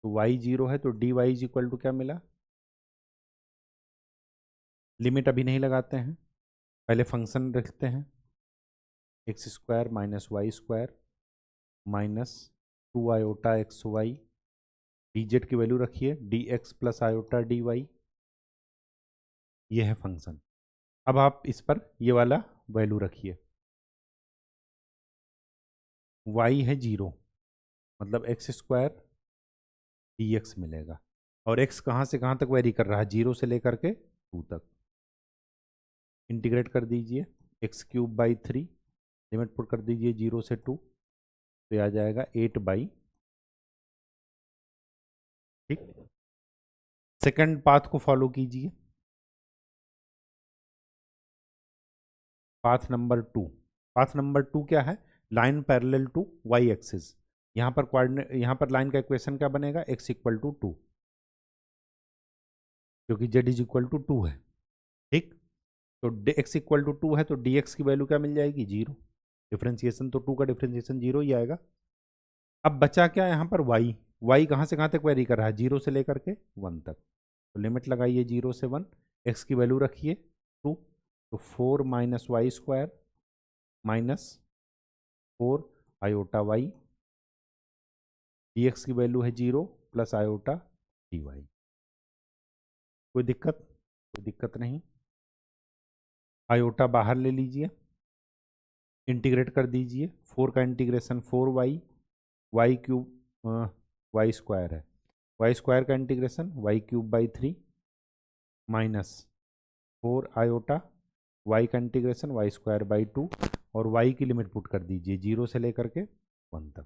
Speaker 1: तो y 0 है, तो d y is equal to क्या मिला? लिमिट अभी नहीं लगाते हैं, पहले फंक्शन रखते हैं, x square minus y square minus 2 iota x y, D Z की वैल्यू रखिए d x plus iota D y, ये है फंक्शन। अब आप इस पर ये वाला वैल्यू रखिए, y है 0, मतलब एक्स स्क्वायर डी एक्स मिलेगा, और x कहाँ से कहाँ तक वेरी कर रहा है? 0 से लेकर के 2 तक। इंटीग्रेट कर दीजिए, x cube by 3, limit put कर दीजिए 0 से 2, तो आ जाएगा 8 बाई, ठीक। सेकंड पाथ को फॉलो कीजिए, पाथ नंबर 2। पाथ नंबर 2 क्या है? Line parallel to y axis. यहाँ पर कोऑर्डिनेट, यहाँ पर लाइन का इक्वेशन क्या बनेगा? x इक्वल टू 2, क्योंकि z इज इक्वल टू 2 है, ठीक। तो x इक्वल टू 2 है, तो dx की वैल्यू क्या मिल जाएगी? 0। डिफ्रेंसिएशन तो 2 का डिफ्रेंसिएशन 0 ही आएगा। अब बचा क्या यहाँ पर? y कहाँ से कहाँ तक वेरी कर रहा है? 0 से लेकर के 1 तक, तो लिमिट लगाइए 0 से 1, x की वैल्यू रखिए 2, तो 4 minus y square minus 4 iota Y, d x की वैल्यू है 0 प्लस आयोटा डी वाई। कोई दिक्कत? कोई दिक्कत नहीं। आयोटा बाहर ले लीजिए, इंटीग्रेट कर दीजिए, 4 का integration 4y, y cube y square है, वाई स्क्वायर का integration y cube by 3 minus 4 iota, y का इंटीग्रेशन वाई स्क्वायर बाई 2, और वाई की लिमिट पुट कर दीजिए 0 से लेकर के 1 तक,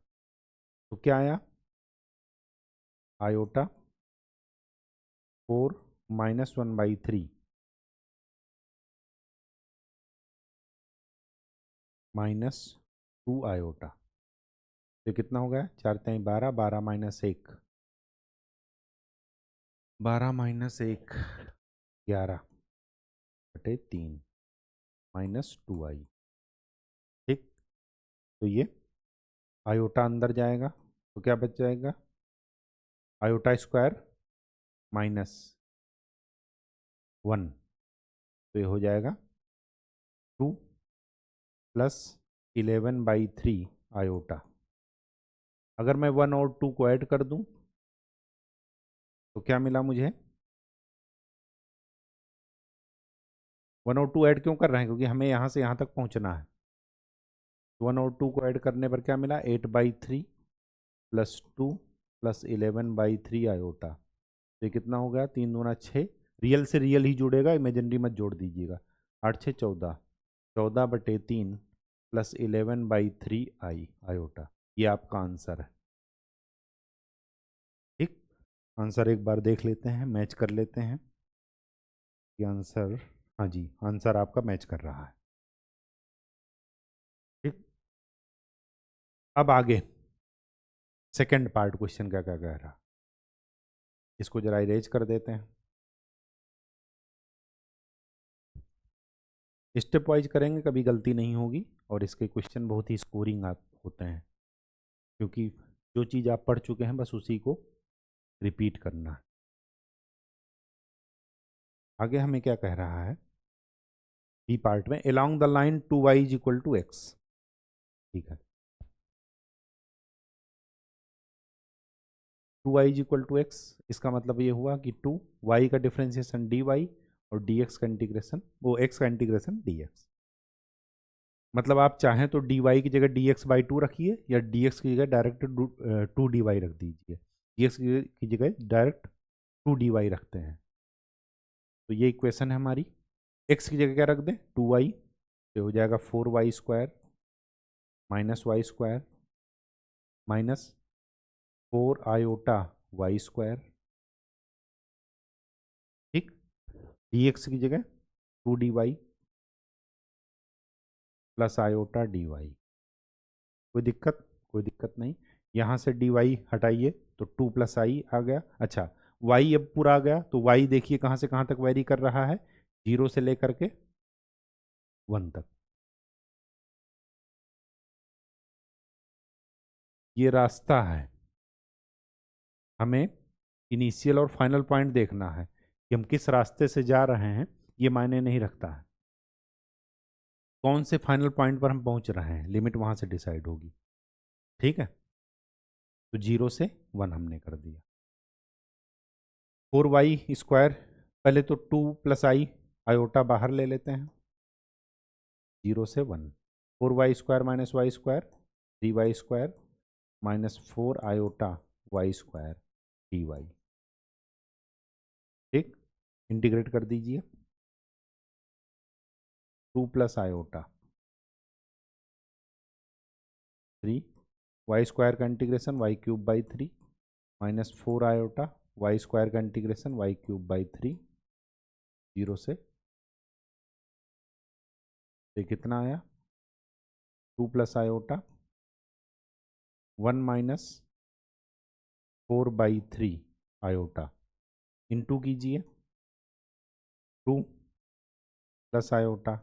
Speaker 1: तो क्या आया? आयोटा 4 माइनस 1/3 माइनस 2 आयोटा, तो कितना हो गया? 4 3 12, 12 माइनस 1, 12 माइनस 1 11/3 माइनस 2i, ठीक। तो ये आयोटा अंदर जाएगा, तो क्या बच जाएगा? आयोटा स्क्वायर माइनस 1, तो ये हो जाएगा 2 प्लस 11/3 आयोटा। अगर मैं 1 और 2 को ऐड कर दूं तो क्या मिला मुझे? 1 और 2 ऐड क्यों कर रहे हैं? क्योंकि हमें यहाँ से यहाँ तक पहुँचना है। 1 और 2 को ऐड करने पर क्या मिला? 8/3 प्लस 2 प्लस 11/3 आयोटा, तो ये कितना हो गया? 3 दूना 6, रियल से रियल ही जुड़ेगा, इमेजिनरी मत जोड़ दीजिएगा। 8 6 14, 14/3 प्लस 11/3 आयोटा, ये आपका आंसर है, ठीक। आंसर एक बार देख लेते हैं, मैच कर लेते हैं कि आंसर, हाँ जी, आंसर आपका मैच कर रहा है, ठीक। अब आगे सेकंड पार्ट क्वेश्चन का क्या कह रहा, इसको जरा इरेज कर देते हैं। स्टेप वाइज करेंगे, कभी गलती नहीं होगी, और इसके क्वेश्चन बहुत ही स्कोरिंग आप होते हैं, क्योंकि जो चीज़ आप पढ़ चुके हैं बस उसी को रिपीट करना है। आगे हमें क्या कह रहा है बी पार्ट में? Along the line 2y is equal to x, ठीक है। 2y is equal to x, इसका मतलब ये हुआ कि 2y का डिफ्रेंसिएशन dy और dx का इंटीग्रेशन, वो x का इंटीग्रेशन dx। मतलब आप चाहें तो dy की जगह dx/2 रखिए, या dx की जगह डायरेक्ट 2dy रख दीजिए। dx की जगह डायरेक्ट 2dy रखते हैं, तो ये इक्वेशन है हमारी। x की जगह क्या रख दें? 2y, तो हो जाएगा 4y square minus y square minus 4 iota y square, ठीक। dx की जगह 2dy प्लस आयोटा dy। कोई दिक्कत? कोई दिक्कत नहीं। यहाँ से dy हटाइए तो 2 प्लस आई आ गया। अच्छा, y अब पूरा आ गया, तो y देखिए कहाँ से कहाँ तक वेरी कर रहा है? 0 से लेकर के 1 तक। ये रास्ता है, हमें इनिशियल और फाइनल पॉइंट देखना है कि हम किस रास्ते से जा रहे हैं, ये मायने नहीं रखता है। कौन से फाइनल पॉइंट पर हम पहुंच रहे हैं, लिमिट वहां से डिसाइड होगी। ठीक है, तो 0 से 1 हमने कर दिया। 4y², पहले तो 2 + i, आयोटा बाहर ले लेते हैं, 0 से 1। 4y² - y² 3y² -4 iota y², dy। ठीक, इंटीग्रेट कर दीजिए। 2 + आयोटा 3, y² का इंटीग्रेशन y³/3 -4 आयोटा y² का इंटीग्रेशन y³/3, 0 से। ये कितना आया, 2 + आयोटा 1 -4/3 आयोटा, इंटू कीजिए 2 + आयोटा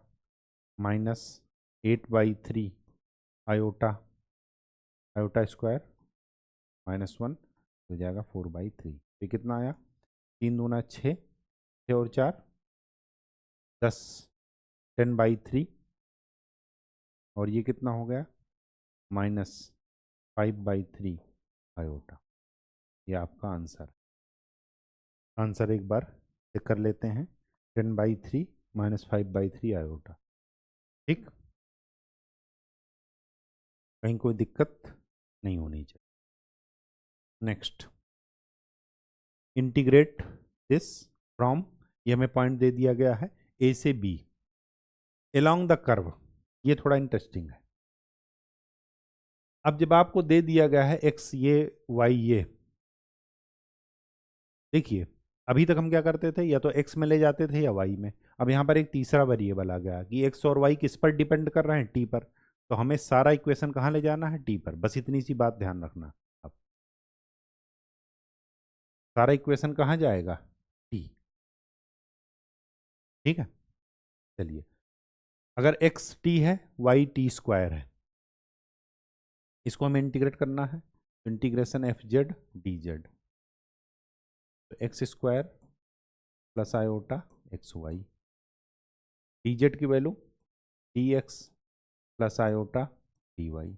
Speaker 1: -8/3 आयोटा, आयोटा² -1 हो जाएगा 4/3। ये कितना आया, 3 दूना 6, 6 और 4 10, 10/3, और ये कितना हो गया, -5/3 आयोटा। ये आपका आंसर। आंसर एक बार चेक कर लेते हैं, 10/3 -5/3 आयोटा। ठीक, कहीं कोई दिक्कत नहीं होनी चाहिए। नेक्स्ट, इंटीग्रेट दिस फ्रॉम, ये हमें पॉइंट दे दिया गया है ए से बी अलोंग द कर्व। ये थोड़ा इंटरेस्टिंग है। अब जब आपको दे दिया गया है एक्स ये वाई ये, देखिए अभी तक हम क्या करते थे, या तो एक्स में ले जाते थे या वाई में। अब यहाँ पर एक तीसरा वेरिएबल आ गया कि एक्स और वाई किस पर डिपेंड कर रहे हैं, टी पर। तो हमें सारा इक्वेशन कहाँ ले जाना है, टी पर। बस इतनी सी बात ध्यान रखना। अब सारा इक्वेशन कहाँ जाएगा, टी। ठीक है, चलिए, अगर एक्स टी है, वाई t² है, इसको हमें इंटीग्रेट करना है। इंटीग्रेशन f(z) dz, तो x² + आयोटा xy, dz की value dx + iota dy।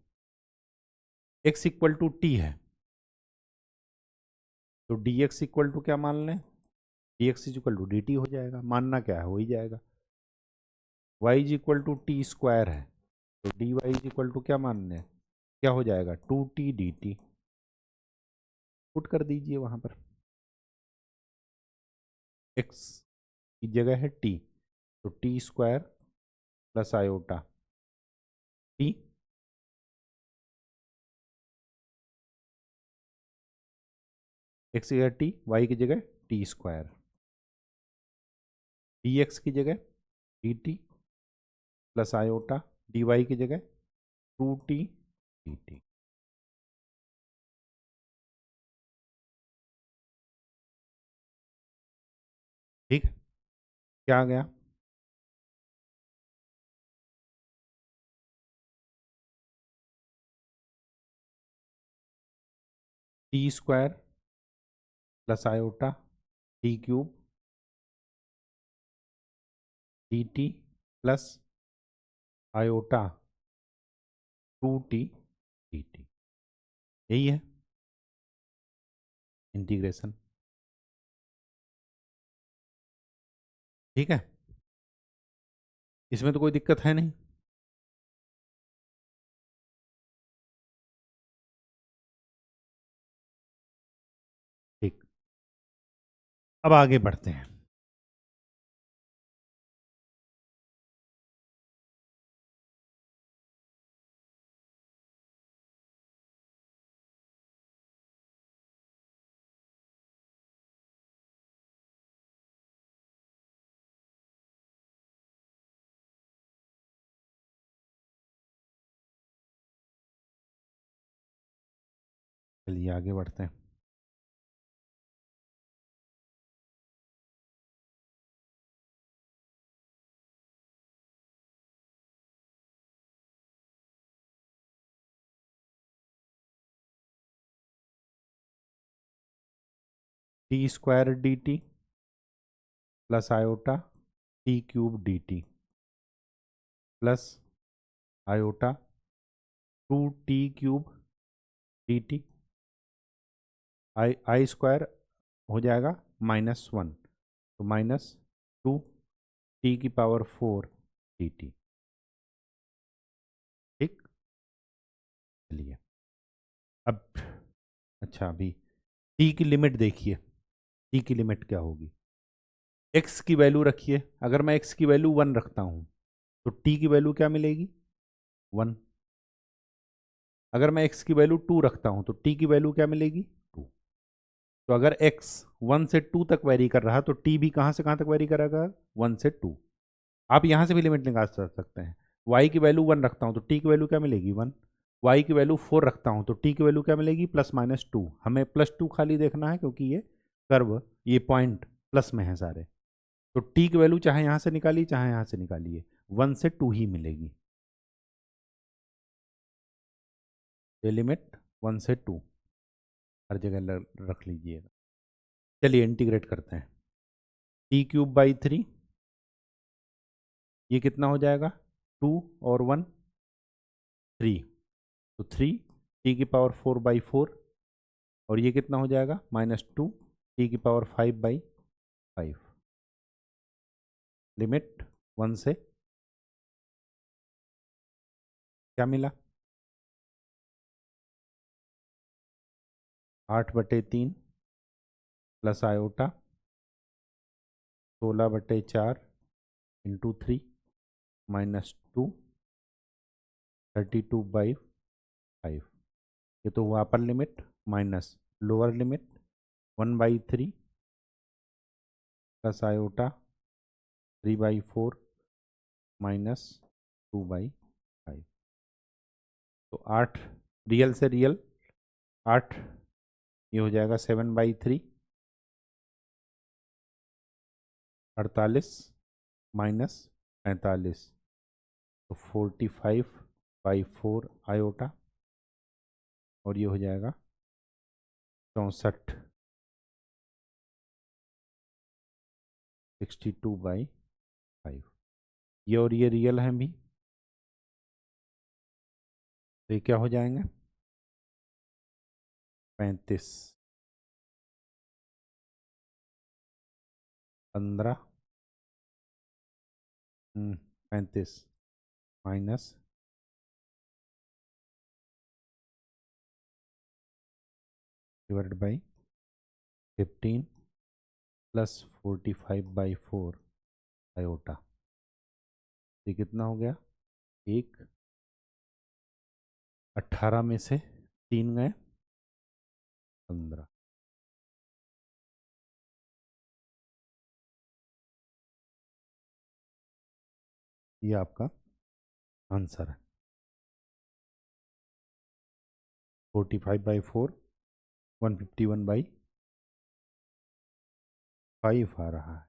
Speaker 1: x = t है, तो dx = क्या मान लें, dx = dt हो जाएगा। मानना क्या है, हो ही जाएगा। y = t² है, तो dy क्या मान लें, क्या हो जाएगा, 2t dt। पुट कर दीजिए वहां पर, x की जगह है t, तो t² + आयोटा t, x की जगह t, y की जगह t², dx की जगह dt + आयोटा, dy की जगह 2t dt। ठीक है, क्या आ गया, t² + iota t³ dt + iota 2t dt। यही है इंटीग्रेशन। ठीक है, इसमें तो कोई दिक्कत है नहीं। ठीक, अब आगे बढ़ते हैं। चलिए आगे बढ़ते हैं। T square D T plus iota T cube D T plus iota 2t cube D T. I square हो जाएगा -1, तो -2t⁴ डी टी। ठीक, चलिए अब, अच्छा अभी t की लिमिट देखिए, t की लिमिट क्या होगी। x की वैल्यू रखिए, अगर मैं x की वैल्यू 1 रखता हूँ तो t की वैल्यू क्या मिलेगी, 1। अगर मैं x की वैल्यू 2 रखता हूँ तो t की वैल्यू क्या मिलेगी, 2। तो अगर x 1 से 2 तक वेरी कर रहा है तो t भी कहाँ से कहाँ तक वेरी करेगा, 1 से 2। आप यहाँ से भी लिमिट निकाल सकते हैं। y की वैल्यू 1 रखता हूँ तो t की वैल्यू क्या मिलेगी, 1। y की वैल्यू 4 रखता हूँ तो t की वैल्यू क्या मिलेगी, +-2। हमें +2 खाली देखना है क्योंकि ये कर्व, ये पॉइंट प्लस में है सारे। तो t की वैल्यू चाहे यहाँ से निकालिए चाहे यहाँ से निकालिए, 1 से 2 ही मिलेगी। ये लिमिट 1 से 2 हर जगह रख लीजिएगा। चलिए इंटीग्रेट करते हैं। t³/3, ये कितना हो जाएगा, 2 और 1 3, तो 3t⁴/4, और ये कितना हो जाएगा, -2t⁵/5। लिमिट 1 से क्या मिला, 8/3 प्लस आयोटा 16/4 इंटू 3 -2 32/5। ये तो हुआ अपर limit, minus lower limit 1/3 plus iota 3/4 -2/5। तो 8 रियल से रियल 8, ये हो जाएगा 7/3, 48 -45, तो 45/4 आयोटा, और ये हो जाएगा 64, 62/5। ये और ये रियल हैं भी, तो ये क्या हो जाएंगे, 35, 15, 35 माइनस /15 प्लस 45/4 आयोटा। ये कितना हो गया, 1, 18 में से 3 गए 15। ये आपका आंसर है, 45/4 151/5 आ रहा है।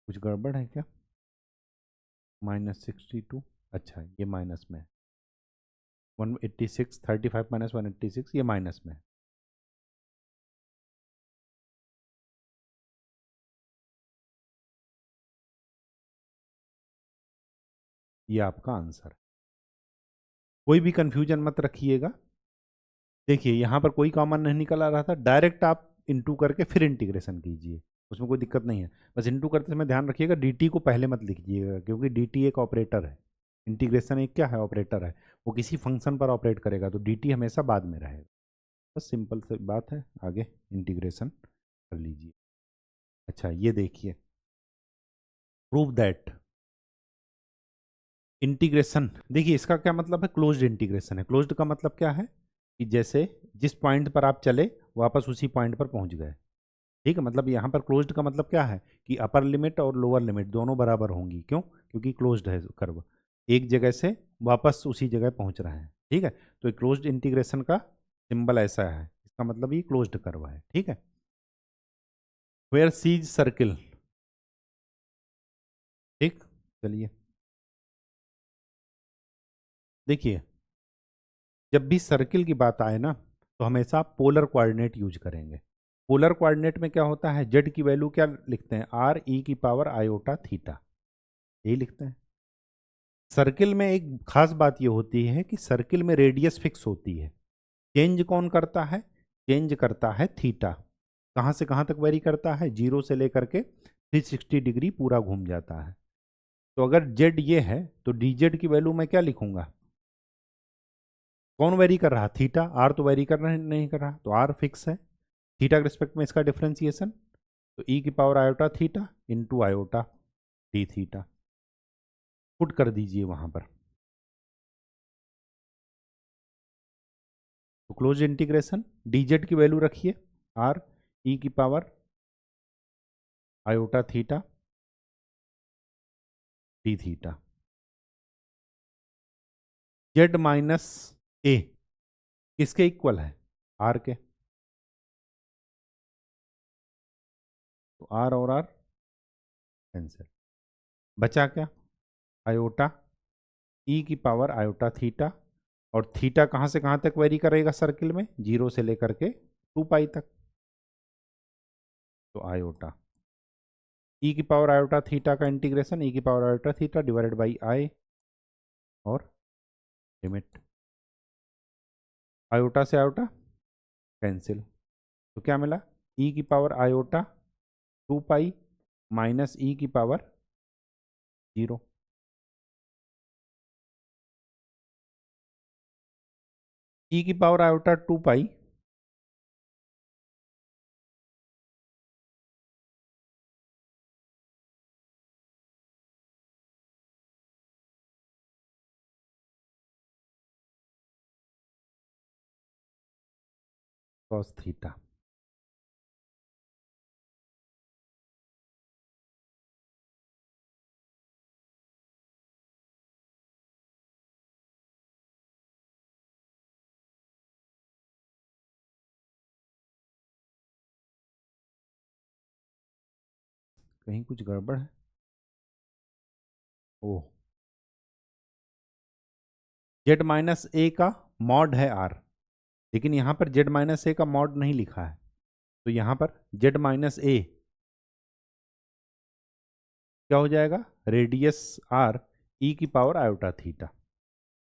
Speaker 1: कुछ गड़बड़ है क्या, -62, अच्छा ये माइनस में है, 186, 35 - 186, ये माइनस में है। ये आपका आंसर है। कोई भी कंफ्यूजन मत रखिएगा। देखिए यहाँ पर कोई कॉमन नहीं निकल आ रहा था, डायरेक्ट आप इंटू करके फिर इंटीग्रेशन कीजिए, उसमें कोई दिक्कत नहीं है। बस इंटू करते समय ध्यान रखिएगा dt को पहले मत लिखिएगा, क्योंकि dt एक ऑपरेटर है, इंटीग्रेशन एक क्या है, ऑपरेटर है। वो किसी फंक्शन पर ऑपरेट करेगा तो dt हमेशा बाद में रहेगा। बस सिंपल सी बात है, आगे इंटीग्रेशन कर लीजिए। अच्छा ये देखिए, प्रूव दैट इंटीग्रेशन, देखिए इसका क्या मतलब है, क्लोज्ड इंटीग्रेशन है। क्लोज्ड का मतलब क्या है कि जैसे जिस पॉइंट पर आप चले वापस उसी पॉइंट पर पहुंच गए। ठीक है, मतलब यहाँ पर क्लोज्ड का मतलब क्या है कि अपर लिमिट और लोअर लिमिट दोनों बराबर होंगी। क्यों, क्योंकि क्लोज्ड है कर्व, एक जगह से वापस उसी जगह पहुंच रहे हैं। ठीक है, तो क्लोज्ड इंटीग्रेशन का सिंबल ऐसा है, इसका मतलब ये क्लोज्ड कर्व है। ठीक है, वेयर सीज सर्किल। ठीक, चलिए देखिए, जब भी सर्किल की बात आए ना तो हमेशा पोलर कोऑर्डिनेट यूज करेंगे। पोलर कोऑर्डिनेट में क्या होता है, जेड की वैल्यू क्या लिखते हैं, आर ई की पावर आयोटा थीटा, यही लिखते हैं। सर्किल में एक खास बात ये होती है कि सर्किल में रेडियस फिक्स होती है, चेंज कौन करता है, चेंज करता है थीटा। कहाँ से कहाँ तक वेरी करता है, 0 से लेकर के 360 डिग्री पूरा घूम जाता है। तो अगर जेड ये है तो डी जेड की वैल्यू मैं क्या लिखूंगा, कौन वेरी कर रहा, थीटा। आर तो वेरी कर रहा है, नहीं कर रहा, तो आर फिक्स है। थीटा के रिस्पेक्ट में इसका डिफ्रेंसिएशन, तो ई की power iota theta into iota D theta, put कर दीजिए वहां पर। तो क्लोज इंटीग्रेशन, डी जेड की वैल्यू रखिए आर ई की power iota theta D theta, Z minus A किसके इक्वल है, आर के। तो आर और आर कैंसिल, बचा क्या, आयोटा ई की पावर आयोटा थीटा, और थीटा कहाँ से कहाँ तक वेरी करेगा सर्किल में, 0 से लेकर के 2 पाई तक। तो आयोटा ई की पावर आयोटा थीटा का इंटीग्रेशन, ई की power iota theta divided by I, और लिमिट आयोटा से आयोटा कैंसिल। तो क्या मिला, ई की पावर आयोटा 2 पाई माइनस ई की पावर 0। ई की power iota 2 pi cos theta. कहीं कुछ गड़बड़ है, ओह, जेड माइनस ए का मॉड है आर, लेकिन यहाँ पर जेड माइनस ए का मॉड नहीं लिखा है। तो यहाँ पर जेड माइनस ए क्या हो जाएगा, रेडियस आर ई की पावर आयोटा थीटा,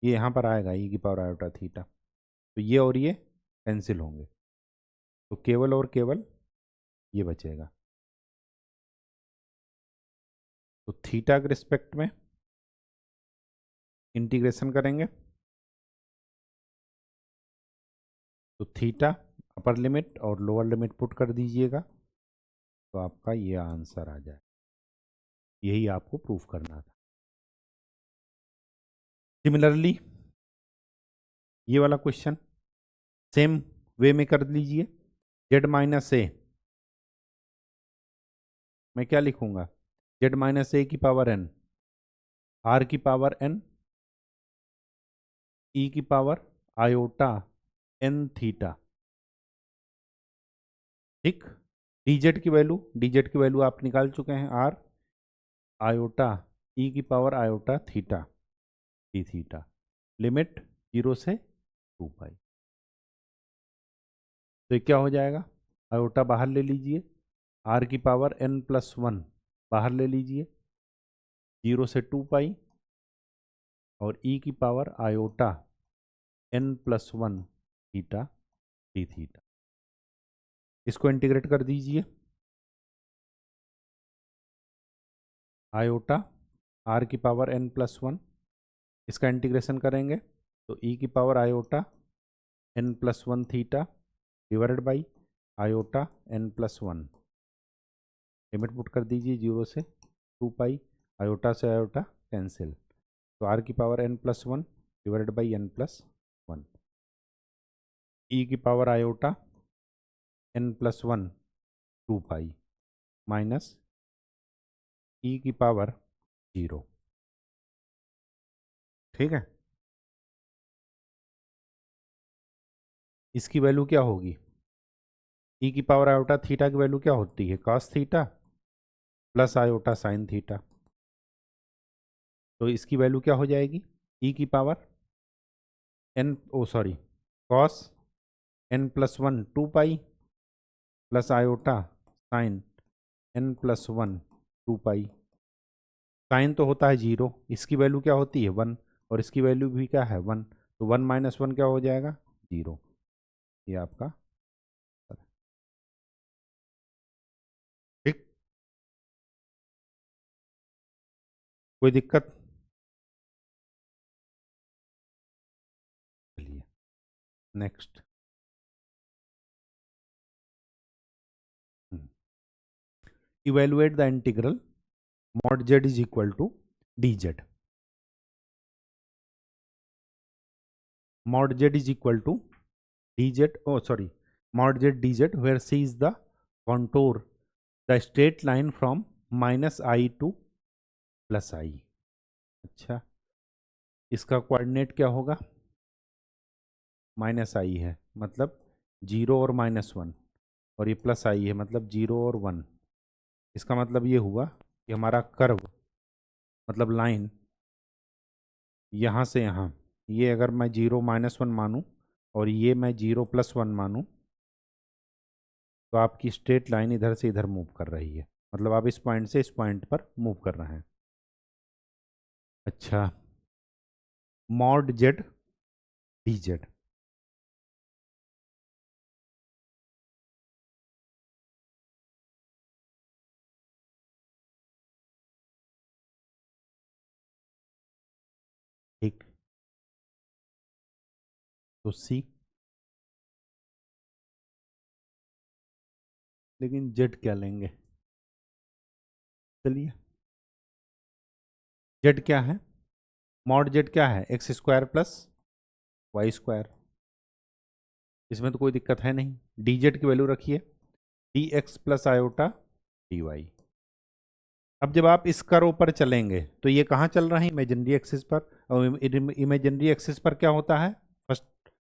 Speaker 1: ये यहाँ पर आएगा ई की पावर आयोटा थीटा। तो ये और ये कैंसिल होंगे, तो केवल और केवल ये बचेगा। तो थीटा के रिस्पेक्ट में इंटीग्रेशन करेंगे, तो थीटा अपर लिमिट और लोअर लिमिट पुट कर दीजिएगा, तो आपका ये आंसर आ जाए। यही आपको प्रूफ करना था। सिमिलरली ये वाला क्वेश्चन सेम वे में कर लीजिए। जेड माइनस ए मैं क्या लिखूंगा, जेड माइनस ए की पावर एन, आर की पावर एन, ई की पावर आयोटा एन थीटा। ठीक, डीजेड की वैल्यू आप निकाल चुके हैं, आर आयोटा ई की power iota theta D theta, limit 0 से 2 पाई। तो ये क्या हो जाएगा, आयोटा बाहर ले लीजिए, आर की पावर एन प्लस 1 बाहर ले लीजिए, 0 से 2 पाई, और ई की power iota n plus 1 theta D theta. इसको इंटीग्रेट कर दीजिए, आयोटा आर की पावर एन प्लस 1, इसका इंटीग्रेशन करेंगे तो ई की power iota n plus 1 theta divided by iota n plus 1, limit put कर दीजिए 0 से 2 पाई, आयोटा से आयोटा कैंसिल, तो आर की power n plus 1 divided by n plus 1, e की power iota n plus 1 2 pi minus ई की power 0। ठीक है, इसकी वैल्यू क्या होगी, ई की पावर आयोटा थीटा की वैल्यू क्या होती है? Cos theta plus iota sine theta. तो इसकी वैल्यू क्या हो जाएगी? ई की power N, oh sorry, cos N plus one 2 pi plus iota sine N plus one 2 pi. Sine तो होता है 0, इसकी वैल्यू क्या होती है? 1, और इसकी वैल्यू भी क्या है? 1। तो 1 - 1 क्या हो जाएगा? 0। ये आपका ठीक। कोई दिक्कत? चलिए next. Evaluate the integral mod z is equal to d z. mod z is equal to dz, oh sorry, mod z dz, where c is the contour, the straight line from minus I to plus I। अच्छा, इसका coordinate क्या होगा? Minus आई है, मतलब 0 और -1, और ये plus आई है, मतलब 0 और 1। इसका मतलब ये हुआ कि हमारा कर्व, मतलब लाइन यहाँ से यहाँ, ये अगर मैं 0 -1 मानूँ और ये मैं 0 + 1 मानूँ, तो आपकी स्ट्रेट लाइन इधर से इधर मूव कर रही है, मतलब आप इस पॉइंट से इस पॉइंट पर मूव कर रहे हैं। अच्छा, मॉड जेड डी जेड। ठीक, तो सी, लेकिन जेड क्या लेंगे? चलिए, जेड क्या है? मॉड जेड क्या है? x² + y²। इसमें तो कोई दिक्कत है नहीं। डी जेड की वैल्यू रखिए dx + आयोटा dy। अब जब आप इस कर्व पर चलेंगे तो ये कहाँ चल रहा है? इमेजिनरी एक्सिस पर। और इमेजिनरी एक्सिस पर क्या होता है? फर्स्ट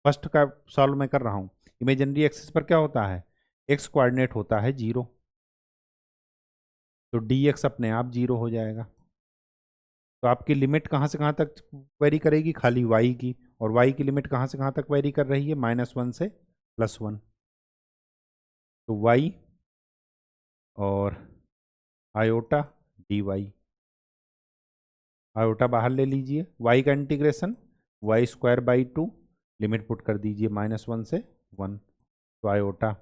Speaker 1: फर्स्ट का सॉल्व मैं कर रहा हूँ। इमेजिनरी एक्सिस पर क्या होता है? एक्स कोऑर्डिनेट होता है 0, तो dx अपने आप 0 हो जाएगा। तो आपकी लिमिट कहाँ से कहाँ तक वेरी करेगी? खाली y की, और y की लिमिट कहाँ से कहाँ तक वेरी कर रही है? -1 से +1। तो y और आयोटा dy, आयोटा बाहर ले लीजिए, y का इंटीग्रेशन y²/2, लिमिट पुट कर दीजिए -1 से 1, तो आयोटा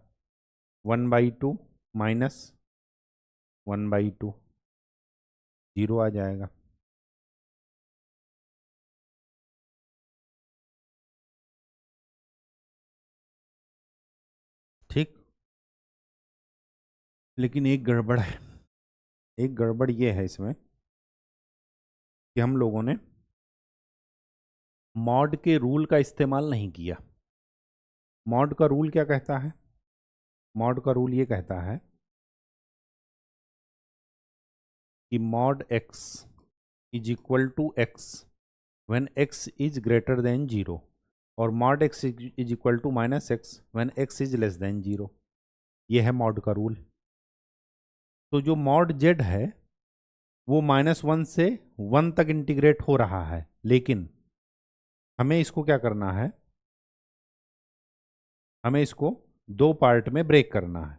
Speaker 1: 1/2 -1/2, 0 आ जाएगा। ठीक, लेकिन एक गड़बड़ है। एक गड़बड़ ये है इसमें कि हम लोगों ने मॉड के रूल का इस्तेमाल नहीं किया। मॉड का रूल क्या कहता है? मॉड का रूल ये कहता है कि mod x is equal to x when x is greater than 0, और mod x is equal to -x when x is less than 0। ये है मॉड का रूल। तो जो मॉड z है वो -1 से 1 तक इंटीग्रेट हो रहा है, लेकिन हमें इसको क्या करना है? हमें इसको 2 पार्ट में ब्रेक करना है।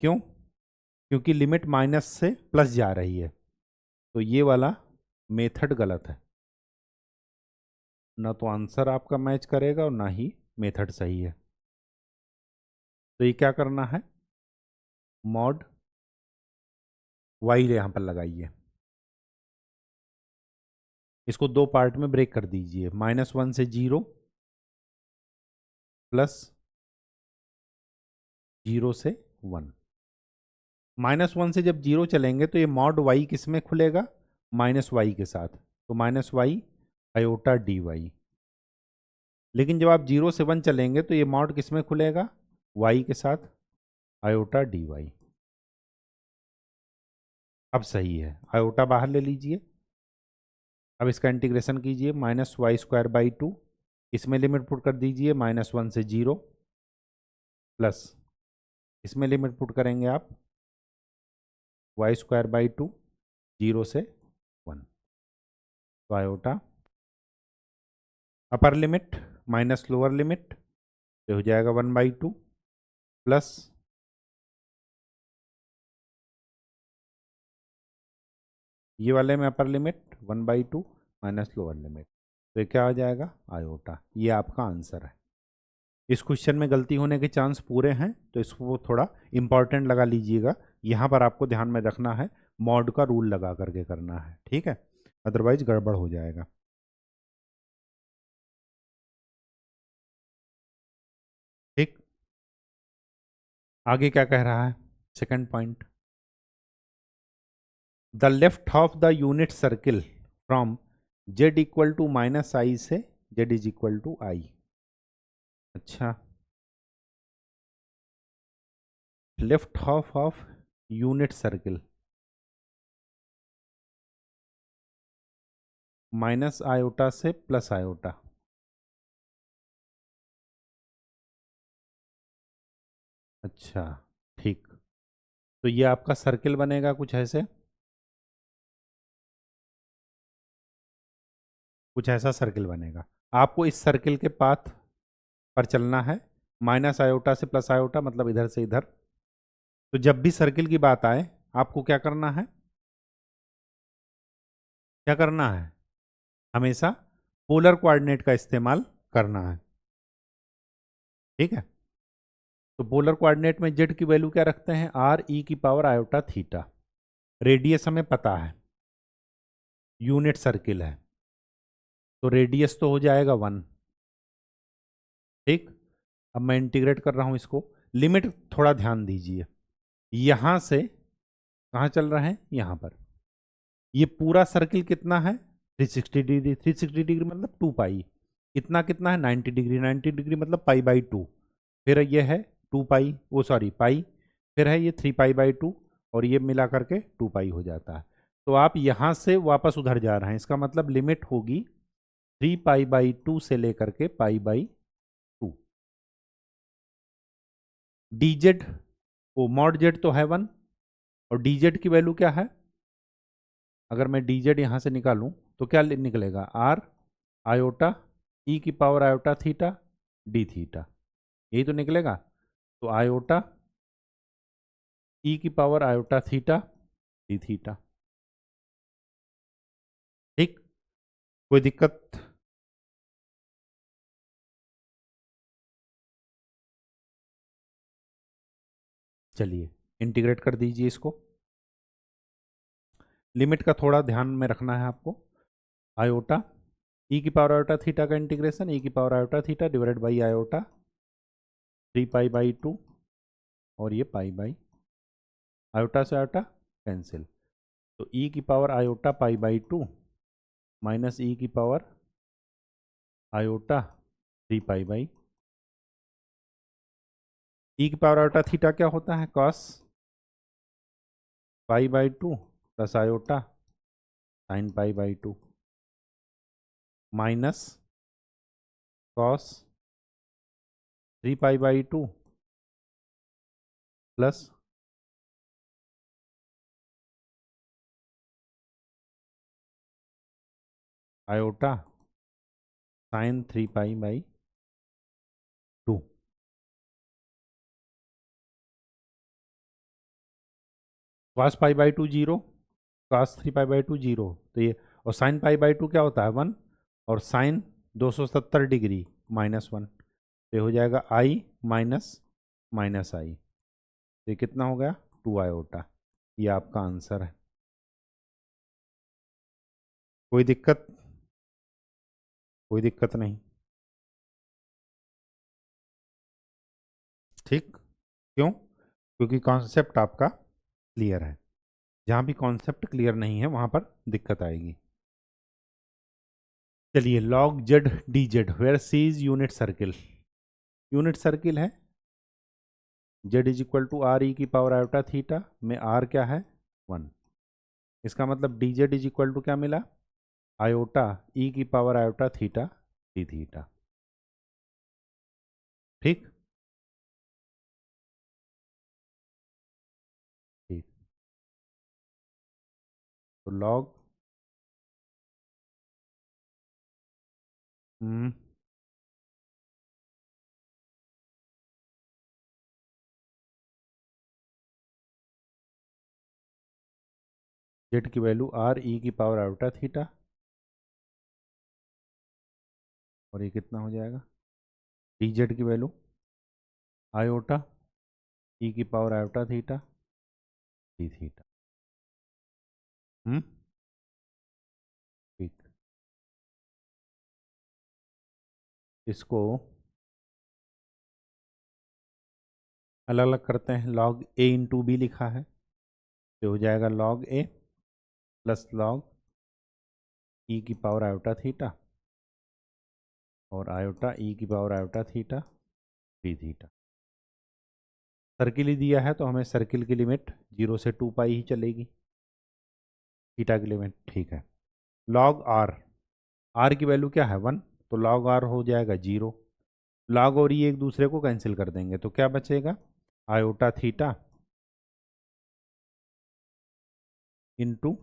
Speaker 1: क्यों? क्योंकि लिमिट माइनस से प्लस जा रही है, तो ये वाला मेथड गलत है। ना तो आंसर आपका मैच करेगा और ना ही मेथड सही है। तो ये क्या करना है? मॉड वाई यहाँ पर लगाइए, इसको 2 पार्ट में ब्रेक कर दीजिए, -1 से 0 प्लस 0 से 1। -1 से जब 0 चलेंगे तो ये मॉड वाई किस में खुलेगा? -y के साथ, तो -y आयोटा dy। लेकिन जब आप 0 से 1 चलेंगे तो ये मॉड किस में खुलेगा? y के साथ आयोटा dy। अब सही है, आयोटा बाहर ले लीजिए। अब इसका इंटीग्रेशन कीजिए, -y²/2, इसमें लिमिट पुट कर दीजिए -1 से 0, प्लस इसमें लिमिट पुट करेंगे आप y²/2 0 से 1, तो आयोटा अपर लिमिट माइनस लोअर लिमिट तो हो जाएगा 1/2 प्लस ये वाले में upper limit 1/2 minus lower limit, तो ये क्या हो जाएगा आयोटा। ये आपका आंसर है। इस क्वेश्चन में गलती होने के चांस पूरे हैं, तो इसको थोड़ा इंपॉर्टेंट लगा लीजिएगा। यहाँ पर आपको ध्यान में रखना है, मॉड का रूल लगा करके करना है, ठीक है, अदरवाइज गड़बड़ हो जाएगा। ठीक, आगे क्या कह रहा है, second point, the left of the unit circle from z equal to -i से z is equal to i। अच्छा, left half of unit circle minus iota से प्लस आयोटा, अच्छा ठीक, तो ये आपका सर्किल बनेगा कुछ ऐसे, कुछ ऐसा सर्किल बनेगा। आपको इस सर्किल के पाथ पर चलना है, माइनस आयोटा से प्लस आयोटा मतलब इधर से इधर। तो जब भी सर्किल की बात आए आपको क्या करना है, क्या करना है, हमेशा पोलर कोऑर्डिनेट का इस्तेमाल करना है, ठीक है। तो पोलर कोऑर्डिनेट में जेड की वैल्यू क्या रखते हैं, r e⁻θ। रेडियस हमें पता है, यूनिट सर्किल है, तो रेडियस तो हो जाएगा 1, ठीक। अब मैं इंटीग्रेट कर रहा हूं इसको, लिमिट थोड़ा ध्यान दीजिए, यहां से कहां चल रहे हैं, यहां पर। ये पूरा सर्किल कितना है, 360 डिग्री, 360 डिग्री मतलब 2 पाई। इतना कितना है, 90 डिग्री, 90 डिग्री मतलब π/2। फिर ये है 2 पाई, वो सॉरी पाई, फिर है ये 3π/2, और ये मिला करके 2 पाई हो जाता है। तो आप यहां से वापस उधर जा रहे हैं, इसका मतलब लिमिट होगी 3π/2 से लेकर के π/2। dz, वो मॉड जेड तो है 1, और dz की वैल्यू क्या है, अगर मैं dz यहां से निकालूं तो क्या निकलेगा, r iota e⁻θ d theta, यही तो निकलेगा। तो आयोटा e⁻θ d थीटा, ठीक, कोई दिक्कत। चलिए इंटीग्रेट कर दीजिए इसको, लिमिट का थोड़ा ध्यान में रखना है आपको। आयोटा e⁻θ का integration e⁻θ divided by iota 3π/2, और ये π/, आयोटा से आयोटा कैंसिल, तो e⁻π/2 माइनस e⁻θ 3π/, e⁻θ क्या होता है, cos π/2 plus iota sin π/2 minus cos 3π/2 plus iota sin 3π/2। cos π/2 0, cos 3π/2 0, तो ये, और sin π/2 क्या होता है 1, और sin 270 डिग्री -1, तो ये हो जाएगा i माइनस माइनस आई, तो ये कितना हो गया 2 आयोटा। ये आपका आंसर है। कोई दिक्कत, कोई दिक्कत नहीं, ठीक, क्यों, क्योंकि कॉन्सेप्ट आपका क्लियर है। जहाँ भी कॉन्सेप्ट क्लियर नहीं है वहाँ पर दिक्कत आएगी। चलिए log z dz where c is unit circle, unit circle है, z is equal to r e⁻θ में r क्या है 1, इसका मतलब dz इज इक्वल टू क्या मिला, आयोटा e⁻θ d थीटा, ठीक। लॉग जेड की वैल्यू आर ई की पावर आयोटा थीटा, और ये कितना हो जाएगा, डी जेड की वैल्यू आयोटा ई की power iota theta D theta. ठीक, इसको अलग अलग करते हैं। लॉग ए इंटू बी लिखा है तो हो जाएगा log A plus log E की पावर आयोटा थीटा और आयोटा ई की power iota theta D theta. Circle ही दिया है तो हमें सर्किल की लिमिट 0 से 2 पाई ही चलेगी, थीटा की लिमिट। ठीक है, लॉग आर, आर की वैल्यू क्या है 1, तो लॉग आर हो जाएगा 0। लॉग और ये एक दूसरे को कैंसिल कर देंगे तो क्या बचेगा, iota theta into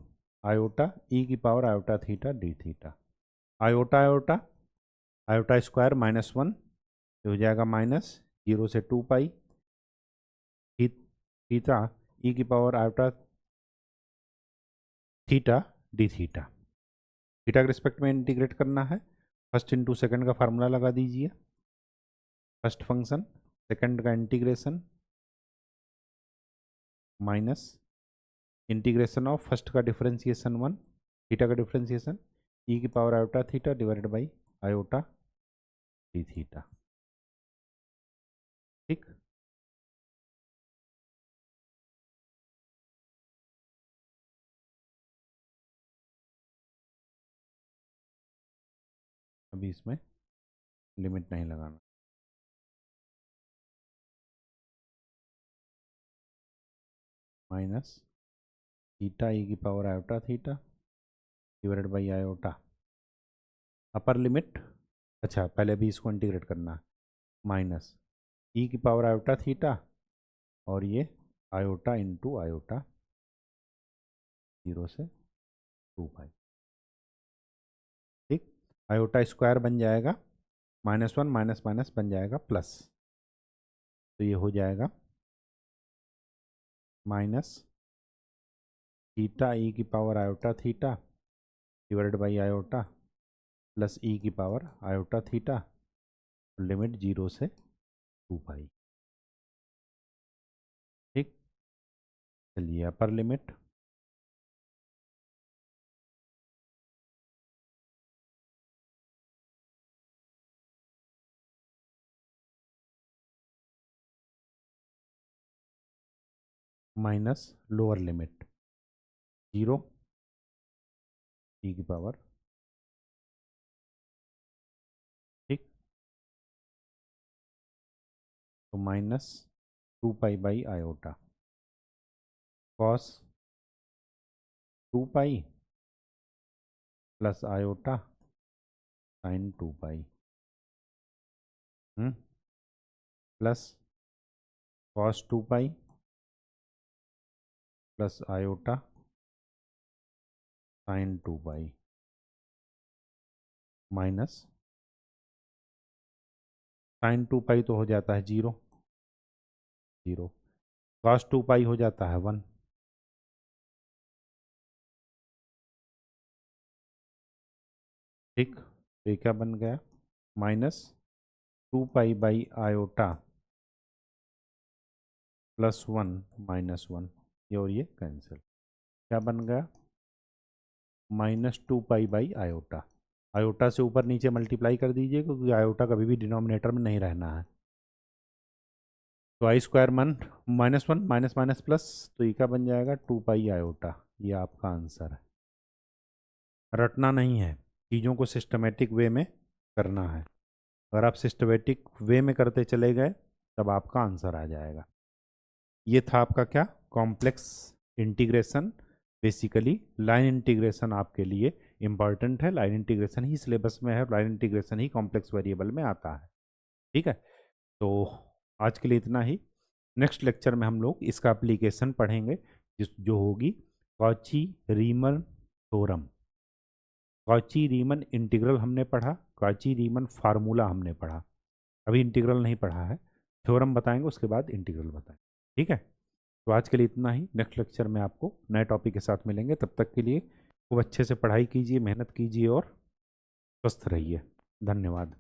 Speaker 1: iota E की power iota theta D theta. Iota iota iota square -1 हो जाएगा -0 से 2 पाई थीटा ई की power iota theta D theta. Theta के रिस्पेक्ट में इंटीग्रेट करना है, फर्स्ट इंटू सेकंड का फार्मूला लगा दीजिए, फर्स्ट फंक्शन सेकंड का integration minus integration of first का डिफरेंशिएशन 1, थीटा का डिफरेंशिएशन ई की power iota theta divided by iota D theta. ठीक, अभी इसमें लिमिट नहीं लगाना। माइनस थीटा ई की power iota theta divided by iota, upper limit, अच्छा पहले भी इसको इंटीग्रेट करना है, माइनस ई की पावर आयोटा थीटा और ये आयोटा इंटू आयोटा 0 से 2 पाई। ठीक, आयोटा स्क्वायर बन जाएगा -1 माइनस माइनस बन जाएगा प्लस, तो ये हो जाएगा माइनस थीटा ई की power iota theta divided by iota plus E की पावर आयोटा थीटा, लिमिट 0 से 2 पाई। ठीक, चलिए upper limit minus lower limit 0 e की पावर, ठीक, तो -2 pi by iota cos 2 pi plus iota sine 2 pi plus cos 2 pi plus iota sine 2 pi minus sine 2 pi तो हो जाता है 0 0, कॉस 2 पाई हो जाता है 1। ठीक, तो ये क्या बन गया, -2 पाई बाई आयोटा +1 -1, ये और ये कैंसिल, क्या बन गया -2 पाई बाई आयोटा। आयोटा से ऊपर नीचे मल्टीप्लाई कर दीजिए क्योंकि आयोटा कभी भी डिनोमिनेटर में नहीं रहना है। तो आई स्क्वायर -1 माइनस माइनस प्लस, तो ये क्या बन जाएगा 2 पाई आयोटा। ये आपका आंसर है, रटना नहीं है, चीज़ों को सिस्टमेटिक वे में करना है। अगर आप सिस्टमेटिक वे में करते चले गए तब आपका आंसर आ जाएगा। ये था आपका क्या, complex integration. Basically line integration आपके लिए इम्पॉर्टेंट है, लाइन इंटीग्रेशन ही सिलेबस में है, लाइन इंटीग्रेशन ही कॉम्प्लेक्स वेरिएबल में आता है। ठीक है, तो आज के लिए इतना ही। नेक्स्ट लेक्चर में हम लोग इसका एप्लीकेशन पढ़ेंगे जो होगी कॉची रीमन थ्योरम। कॉची रीमन इंटीग्रल हमने पढ़ा, कॉची रीमन फार्मूला हमने पढ़ा, अभी इंटीग्रल नहीं पढ़ा है। थ्योरम बताएंगे, उसके बाद इंटीग्रल बताएंगे। ठीक है, तो आज के लिए इतना ही। नेक्स्ट लेक्चर में आपको नए टॉपिक के साथ मिलेंगे। तब तक के लिए खूब अच्छे से पढ़ाई कीजिए, मेहनत कीजिए और स्वस्थ रहिए। धन्यवाद।